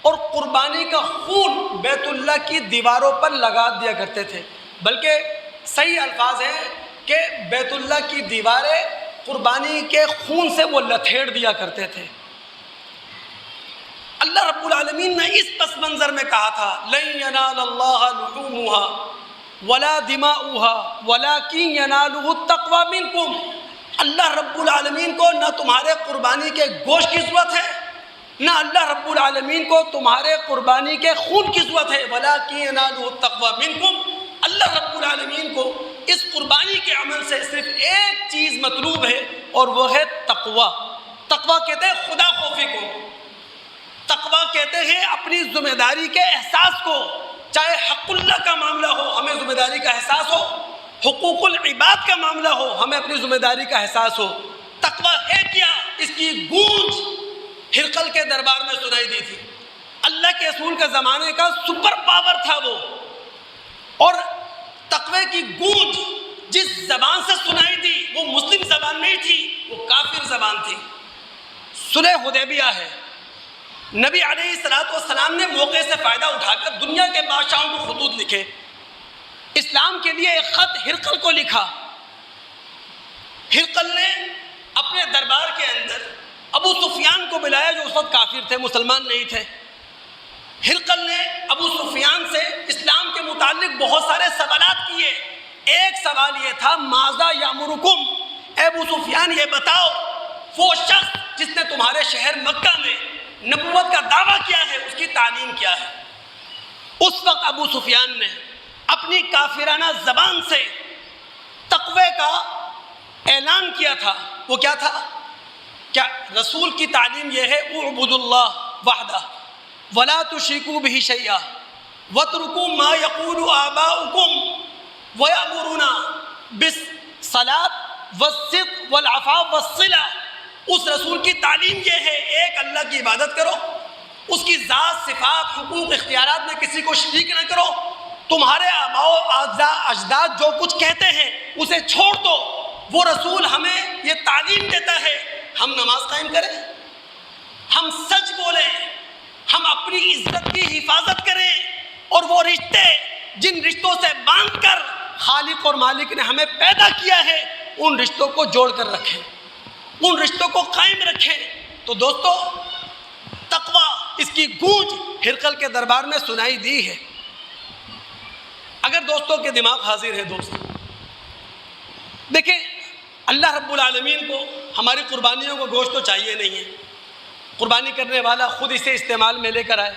اور قربانی کا خون بیت اللہ کی دیواروں پر لگا دیا کرتے تھے۔ بلکہ صحیح الفاظ ہیں کہ بیت اللہ کی دیواریں قربانی کے خون سے وہ لتھیڑ دیا کرتے تھے۔ اللہ رب العالمین نے اس پس منظر میں کہا تھا لن ینال اللہ لحومها ولا دماؤها ولکن ینالہ التقوی منکم۔ اللہ رب العالمین کو نہ تمہارے قربانی کے گوشت کی ضرورت ہے، نہ اللہ رب العالمین کو تمہارے قربانی کے خون کی ضرورت ہے، ولکن ینالہ التقوی منکم۔ اللہ رب العالمین کو اس قربانی کے عمل سے صرف ایک چیز مطلوب ہے، اور وہ ہے تقوی۔ تقوی کہتے ہیں خدا خوفی کو، تقوی کہتے ہیں اپنی ذمہ داری کے احساس کو، چاہے حق اللہ کا معاملہ ہو ہمیں ذمہ داری کا احساس ہو، حقوق العباد کا معاملہ ہو ہمیں اپنی ذمہ داری کا احساس ہو۔ تقوی ہے کیا؟ اس کی گونج ہرقل کے دربار میں سنائی دی تھی۔ اللہ کے رسول کے زمانے کا سپر پاور تھا وہ، اور تقوی کی گونج جس زبان سے سنائی دی وہ مسلم زبان نہیں تھی، وہ کافر زبان تھی۔ صلح حدیبیہ ہے، نبی علیہ السلام نے موقع سے فائدہ اٹھا کر دنیا کے بادشاہوں کو خطوط لکھے، اسلام کے لیے ایک خط ہرقل کو لکھا۔ ہرقل نے اپنے دربار کے اندر ابو سفیان کو بلایا جو اس وقت کافر تھے، مسلمان نہیں تھے۔ ہرقل نے ابو سفیان سے اسلام کے متعلق بہت سارے سوالات کیے۔ ایک سوال یہ تھا ماذا یامرکم، اے ابو سفیان یہ بتاؤ وہ شخص جس نے تمہارے شہر مکہ میں نبوت کا دعویٰ کیا ہے اس کی تعلیم کیا ہے؟ اس وقت ابو سفیان نے اپنی کافرانہ زبان سے تقوی کا اعلان کیا تھا۔ وہ کیا تھا؟ کیا رسول کی تعلیم یہ ہے اعبدوا اللہ وحدہ ولا تشرکوا بہ شیئا واترکوا ما یقول آباؤکم ویأمرون بالصلاۃ والصدق والعفاف والصلہ۔ اس رسول کی تعلیم یہ ہے ایک اللہ کی عبادت کرو، اس کی ذات صفات حقوق اختیارات میں کسی کو شریک نہ کرو، تمہارے آباء و اجداد جو کچھ کہتے ہیں اسے چھوڑ دو۔ وہ رسول ہمیں یہ تعلیم دیتا ہے ہم نماز قائم کریں، ہم سچ بولیں، ہم اپنی عزت کی حفاظت کریں، اور وہ رشتے جن رشتوں سے باندھ کر خالق اور مالک نے ہمیں پیدا کیا ہے ان رشتوں کو جوڑ کر رکھیں، ان رشتوں کو قائم رکھیں۔ تو دوستو تقوی اس کی گونج ہرقل کے دربار میں سنائی دی ہے۔ اگر دوستوں کے دماغ حاضر ہے دوست دیکھیں، اللہ رب العالمین کو ہماری قربانیوں کو گوشت تو چاہیے نہیں ہے، قربانی کرنے والا خود اسے استعمال میں لے کر آئے،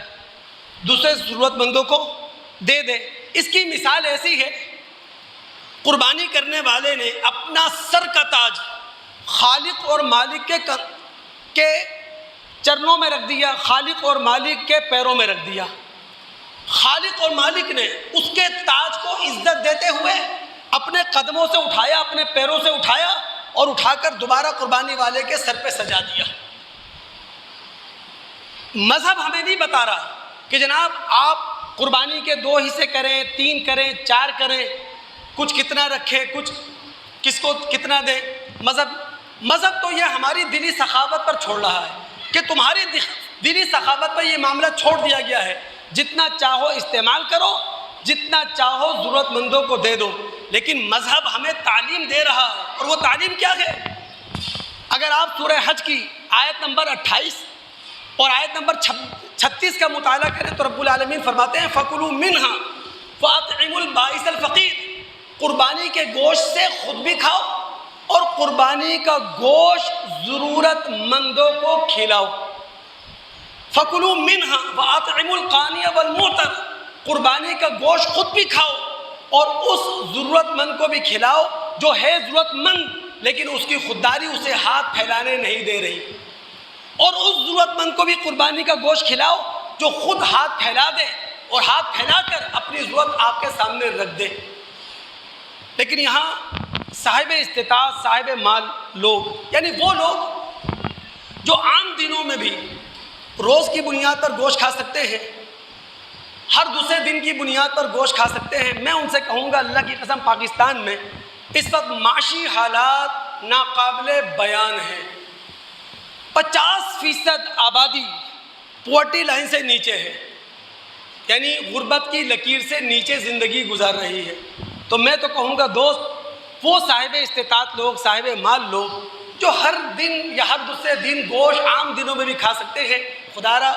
دوسرے ضرورت مندوں کو دے دے۔ اس کی مثال ایسی ہے، قربانی کرنے والے نے اپنا سر کا تاج خالق اور مالک کے چرنوں میں رکھ دیا، خالق اور مالک کے پیروں میں رکھ دیا۔ خالق اور مالک نے اس کے تاج کو عزت دیتے ہوئے اپنے قدموں سے اٹھایا، اپنے پیروں سے اٹھایا، اور اٹھا کر دوبارہ قربانی والے کے سر پہ سجا دیا۔ مذہب ہمیں نہیں بتا رہا کہ جناب آپ قربانی کے 2 حصے کریں، 3 کریں، 4 کریں، کچھ کتنا رکھیں، کچھ کس کو کتنا دیں۔ مذہب تو یہ ہماری دلی سخاوت پر چھوڑ رہا ہے کہ تمہاری دلی سخاوت پر یہ معاملہ چھوڑ دیا گیا ہے، جتنا چاہو استعمال کرو، جتنا چاہو ضرورت مندوں کو دے دو۔ لیکن مذہب ہمیں تعلیم دے رہا ہے، اور وہ تعلیم کیا ہے؟ اگر آپ سورہ حج کی آیت نمبر 28 اور آیت نمبر 36 کا مطالعہ کریں تو رب العالمین فرماتے ہیں فَكُلُوا مِنْهَا وَأَطْعِمُوا الْبَائِسَ الْفَقِيرَ، قربانی کے گوشت سے خود بھی کھاؤ اور قربانی کا گوشت ضرورت مندوں کو کھلاؤ۔ فَكُلُوا مِنْهَا وَأَطْعِمُوا الْقَانِيَ وَالْمُعْتَرَ، قربانی کا گوشت خود بھی کھاؤ اور اس ضرورت مند کو بھی کھلاؤ جو ہے ضرورت مند لیکن اس کی خودداری اسے ہاتھ پھیلانے نہیں دے رہی، اور اس ضرورت مند کو بھی قربانی کا گوشت کھلاؤ جو خود ہاتھ پھیلا دے اور ہاتھ پھیلا کر اپنی ضرورت آپ کے سامنے رکھ دے۔ لیکن یہاں صاحب استطاعت، صاحب مال لوگ، یعنی وہ لوگ جو عام دنوں میں بھی روز کی بنیاد پر گوشت کھا سکتے ہیں، ہر دوسرے دن کی بنیاد پر گوشت کھا سکتے ہیں، میں ان سے کہوں گا اللہ کی قسم پاکستان میں اس وقت معاشی حالات ناقابل بیان ہیں۔ 50% آبادی پورٹی لائن سے نیچے ہے، یعنی غربت کی لکیر سے نیچے زندگی گزار رہی ہے۔ تو میں تو کہوں گا دوست، وہ صاحب استطاعت لوگ، صاحب مال لوگ جو ہر دن یا ہر دوسرے دن گوشت عام دنوں میں بھی کھا سکتے ہیں، خدا را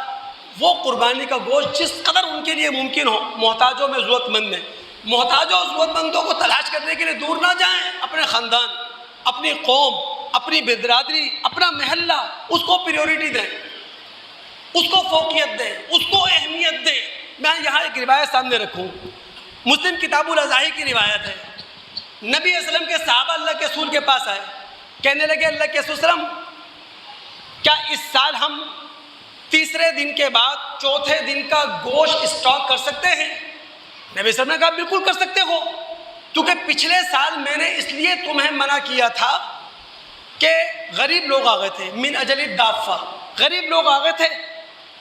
وہ قربانی کا گوشت جس قدر ان کے لیے ممکن ہو، محتاجوں میں ضرورت مند میں، محتاجوں اور ضرورت مندوں کو تلاش کرنے کے لیے دور نہ جائیں، اپنے خاندان، اپنی قوم، اپنی برادری، اپنا محلہ، اس کو پریورٹی دیں، اس کو فوقیت دیں، اس کو اہمیت دیں۔ میں یہاں ایک روایت سامنے رکھوں، مسلم کتاب الاضحی کی روایت ہے۔ نبی صلی اللہ علیہ وسلم کے صحابہ اللہ کے رسول کے پاس آئے، کہنے لگے اللہ کے رسول صلی اللہ علیہ وسلم کیا اس سال ہم تیسرے دن کے بعد چوتھے دن کا گوشت اسٹاک کر سکتے ہیں؟ نبی صلی اللہ علیہ وسلم نے کہا بالکل کر سکتے ہو، کیونکہ پچھلے سال میں نے اس لیے تمہیں منع کیا تھا کہ غریب لوگ آ گئے تھے، من اجل الدافہ، غریب لوگ آ گئے تھے،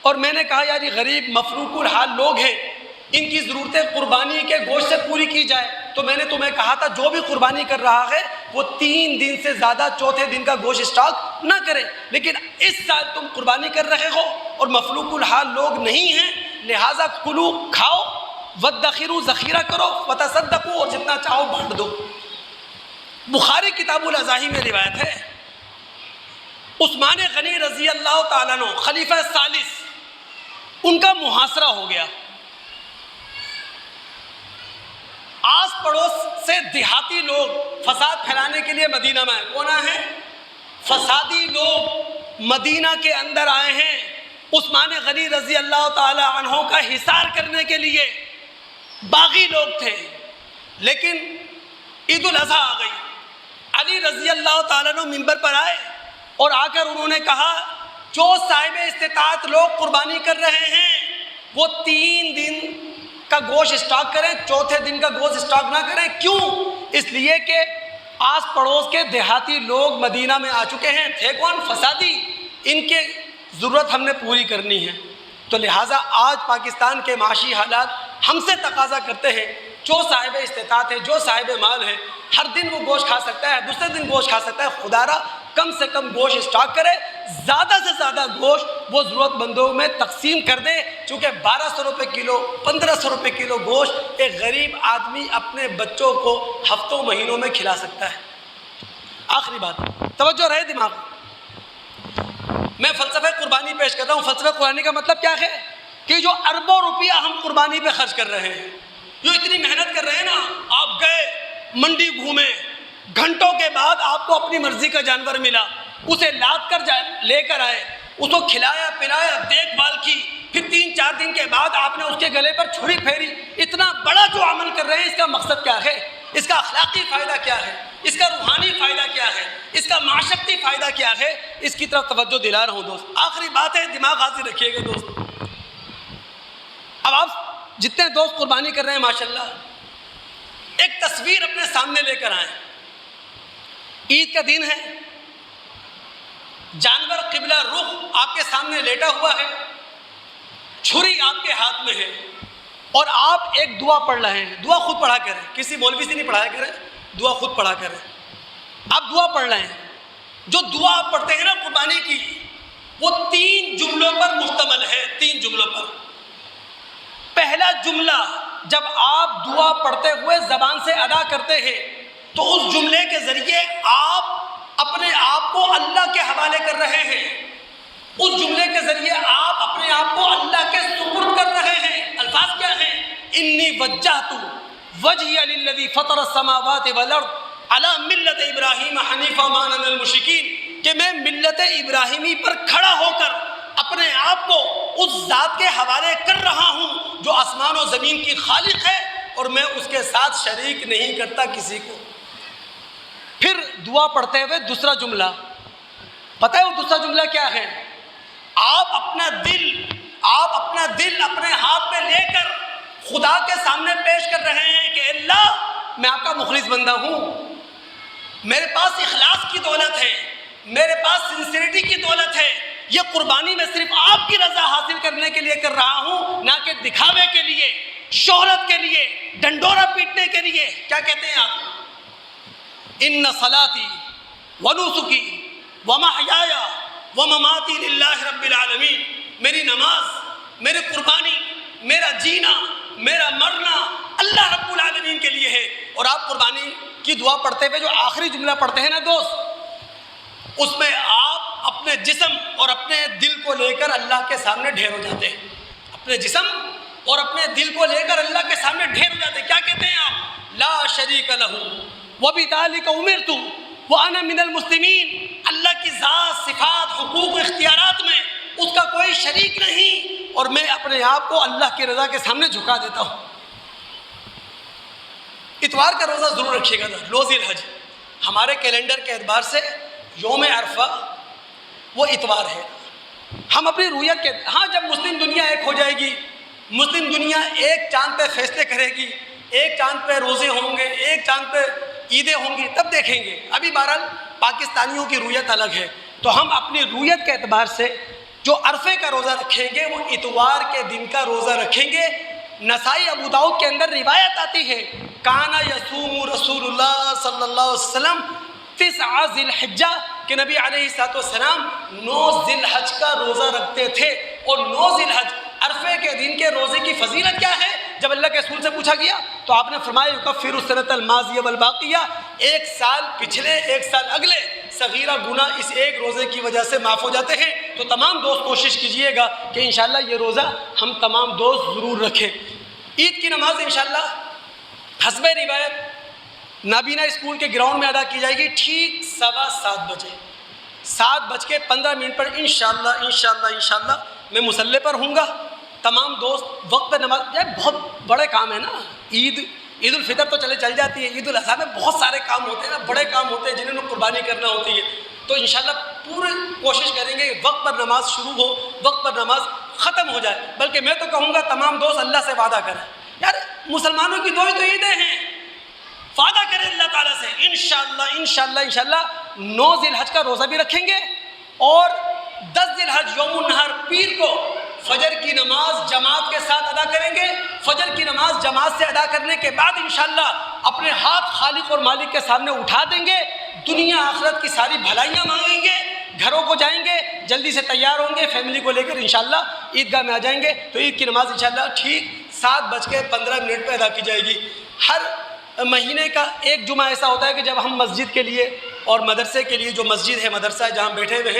اور میں نے کہا یار یہ غریب مفروق الحال لوگ ہیں، ان کی ضرورتیں قربانی کے گوشت سے پوری کی جائے، تو میں نے تمہیں کہا تھا جو بھی قربانی کر رہا ہے وہ 3 دن سے زیادہ چوتھے دن کا گوشت اسٹاک نہ کرے، لیکن اس سال تم قربانی کر رہے ہو اور مفلوق الحال لوگ نہیں ہیں، لہٰذا کلو، کھاؤ، وادخروا، ذخیرہ کرو، وتصدقوا، اور جتنا چاہو بانٹ دو۔ بخاری کتاب الاضحی میں روایت ہے، عثمان غنی رضی اللہ تعالیٰ عنہ خلیفہ ثالث، ان کا محاصرہ ہو گیا، آس پڑوس سے دیہاتی لوگ فساد پھیلانے کے لیے مدینہ میں آئے۔ کون آئے ہیں؟ فسادی لوگ مدینہ کے اندر آئے ہیں عثمان غنی رضی اللہ تعالی عنہ کا حصار کرنے کے لیے، باغی لوگ تھے۔ لیکن عید الاضحیٰ آ گئی، علی رضی اللہ تعالیٰ عنہ منبر پر آئے اور آ کر انہوں نے کہا جو صاحب استطاعت لوگ قربانی کر رہے ہیں وہ 3 دن کا گوشت اسٹاک کریں، چوتھے دن کا گوشت اسٹاک نہ کریں۔ کیوں؟ اس لیے کہ آس پڑوس کے دیہاتی لوگ مدینہ میں آ چکے ہیں، تھے کون؟ فسادی، ان کے ضرورت ہم نے پوری کرنی ہے۔ تو لہٰذا آج پاکستان کے معاشی حالات ہم سے تقاضا کرتے ہیں، جو صاحب استطاعت ہے، جو صاحب مال ہے، ہر دن وہ گوشت کھا سکتا ہے، دوسرے دن گوشت کھا سکتا ہے، خدا را کم سے کم گوشت اسٹاک کرے، زیادہ سے زیادہ گوشت وہ ضرورت مندوں میں تقسیم کر دے، چونکہ 1200 روپے کلو، 1500 روپے کلو گوشت ایک غریب آدمی اپنے بچوں کو ہفتوں مہینوں میں کھلا سکتا ہے۔ آخری بات، توجہ رہے دماغ، میں فلسفہ قربانی پیش کرتا ہوں۔ فلسفہ قربانی کا مطلب کیا ہے؟ کہ جو اربوں روپیہ ہم قربانی پہ خرچ کر رہے ہیں، جو اتنی محنت کر رہے ہیں نا، آپ گئے منڈی گھومے، گھنٹوں کے بعد آپ کو اپنی مرضی کا جانور ملا، اسے لاد کر لے کر آئے، اس کو کھلایا پلایا، دیکھ بھال کی، پھر 3-4 دن کے بعد آپ نے اس کے گلے پر چھری پھیری، اتنا بڑا جو عمل کر رہے ہیں، اس کا مقصد کیا ہے؟ اس کا اخلاقی فائدہ کیا ہے؟ اس کا روحانی فائدہ کیا ہے؟ اس کا معاشرتی فائدہ کیا ہے؟ اس کی طرف توجہ دلا رہا ہوں دوست۔ آخری بات ہے، دماغ حاضر رکھیے گا دوست۔ اب آپ جتنے دوست قربانی کر رہے ہیں ماشاءاللہ، ایک تصویر اپنے سامنے لے کر آئیں۔ عید کا دن ہے، جانور قبلہ رخ آپ کے سامنے لیٹا ہوا ہے، چھری آپ کے ہاتھ میں ہے، اور آپ ایک دعا پڑھ رہے ہیں۔ دعا خود پڑھا کریں، کسی مولوی سے نہیں پڑھایا کریں، دعا خود پڑھا کریں۔ آپ دعا پڑھ رہے ہیں، جو دعا آپ پڑھتے ہیں نا قربانی کی، وہ 3 جملوں پر مشتمل ہے، 3 جملوں پر۔ پہلا جملہ جب آپ دعا پڑھتے ہوئے زبان سے ادا کرتے ہیں تو اس جملے کے ذریعے آپ اپنے آپ کو اللہ کے حوالے کر رہے ہیں، اس جملے کے ذریعے آپ اپنے آپ کو اللہ کے سپرد کر رہے ہیں۔ الفاظ کیا ہیں؟ انی وجہت وجہی للذی فطر السماوات والارض علی ملت ابراہیم حنیفا ما انا من المشرکین، کہ میں ملت ابراہیمی پر کھڑا ہو کر اپنے آپ کو اس ذات کے حوالے کر رہا ہوں جو آسمان و زمین کی خالق ہے، اور میں اس کے ساتھ شریک نہیں کرتا کسی کو۔ پھر دعا پڑھتے ہوئے دوسرا جملہ، پتہ ہے وہ دوسرا جملہ کیا ہے؟ آپ اپنا دل اپنے ہاتھ میں لے کر خدا کے سامنے پیش کر رہے ہیں کہ اللہ میں آپ کا مخلص بندہ ہوں، میرے پاس اخلاص کی دولت ہے، میرے پاس سنسیریٹی کی دولت ہے، یہ قربانی میں صرف آپ کی رضا حاصل کرنے کے لیے کر رہا ہوں، نہ کہ دکھاوے کے لیے، شہرت کے لیے، ڈنڈورا پیٹنے کے لیے۔ کیا کہتے ہیں آپ؟ ان صلاتی ونسکی ومحیای ومماتی للہ رب العالمین، میری نماز، میری قربانی، میرا جینا، میرا مرنا اللہ رب العالمین کے لیے ہے۔ اور آپ قربانی کی دعا پڑھتے ہوئے جو آخری جملہ پڑھتے ہیں نا دوست، اس میں آپ اپنے جسم اور اپنے دل کو لے کر اللہ کے سامنے ڈھیر ہو جاتے ہیں، اپنے جسم اور اپنے دل کو لے کر اللہ کے سامنے ڈھیر ہو جاتے ہیں۔ کیا کہتے ہیں آپ؟ لا شریک لہ وبذلک امرت وانا من المسلمین، اللہ کی ذات، صفات، حقوق، اختیارات میں اس کا کوئی شریک نہیں، اور میں اپنے آپ کو اللہ کی رضا کے سامنے جھکا دیتا ہوں۔ اتوار کا روزہ ضرور رکھیے گا، روز الحج ہمارے کیلنڈر کے اعتبار سے یوم عرفہ وہ اتوار ہے۔ ہم اپنی رویت کے جب مسلم دنیا ایک ہو جائے گی، مسلم دنیا ایک چاند پہ فیصلے کرے گی، ایک چاند پہ روزے ہوں گے، ایک چاند پہ عیدیں ہوں گی، تب دیکھیں گے۔ ابھی بہرحال پاکستانیوں کی رویت الگ ہے، تو ہم اپنی رویت کے اعتبار سے جو عرفے کا روزہ رکھیں گے وہ اتوار کے دن کا روزہ رکھیں گے۔ نسائی ابو داؤد کے اندر روایت آتی ہے، کانا یصوم رسول اللہ صلی اللہ علیہ وسلم 9 ذی الحجہ، کہ نبی علیہ السلام 9 ذی الحج کا روزہ رکھتے تھے۔ اور 9 ذی الحج عرفے کے دن کے روزے کی فضیلت کیا ہے؟ جب اللہ کے رسول سے پوچھا گیا تو آپ نے فرمایا یکفر السنۃ الماضیہ والباقیہ، ایک سال پچھلے، ایک سال اگلے صغیرہ گناہ اس ایک روزے کی وجہ سے معاف ہو جاتے ہیں۔ تو تمام دوست کوشش کیجئے گا کہ انشاءاللہ یہ روزہ ہم تمام دوست ضرور رکھیں۔ عید کی نماز انشاءاللہ حسب روایت نابینا اسکول کے گراؤنڈ میں ادا کی جائے گی، ٹھیک 7:15 بجے، 7:15 پر انشاءاللہ میں مصلی پر ہوں گا۔ تمام دوست وقت نماز، یہ بہت بڑے کام ہے نا، عید الفطر تو چل جاتی ہے، عید الاضحیٰ میں بہت سارے کام ہوتے ہیں نا، بڑے کام ہوتے ہیں جنہوں نے قربانی کرنا ہوتی ہے۔ تو انشاءاللہ پوری کوشش کریں گے وقت پر نماز شروع ہو، وقت پر نماز ختم ہو جائے۔ بلکہ میں تو کہوں گا تمام دوست اللہ سے وعدہ کریں، یار مسلمانوں کی 2 ہی تو عیدیں ہیں، وعدہ کریں اللہ تعالیٰ سے انشاءاللہ 9 ذی الحج کا روزہ بھی رکھیں گے، اور 10 ذی الحج یوم النہر پیر کو فجر کی نماز جماعت کے ساتھ ادا کریں گے۔ فجر کی نماز جماعت سے ادا کرنے کے بعد انشاءاللہ اپنے ہاتھ خالق اور مالک کے سامنے اٹھا دیں گے، دنیا آخرت کی ساری بھلائیاں مانگیں گے، گھروں کو جائیں گے، جلدی سے تیار ہوں گے، فیملی کو لے کر انشاءاللہ عیدگاہ میں آ جائیں گے۔ تو عید کی نماز انشاءاللہ ٹھیک 7:15 پہ ادا کی جائے گی۔ ہر مہینے کا ایک جمعہ ایسا ہوتا ہے کہ جب ہم مسجد کے لیے اور مدرسے کے لیے، جو مسجد ہے، مدرسہ ہے جہاں بیٹھے ہوئے ہیں،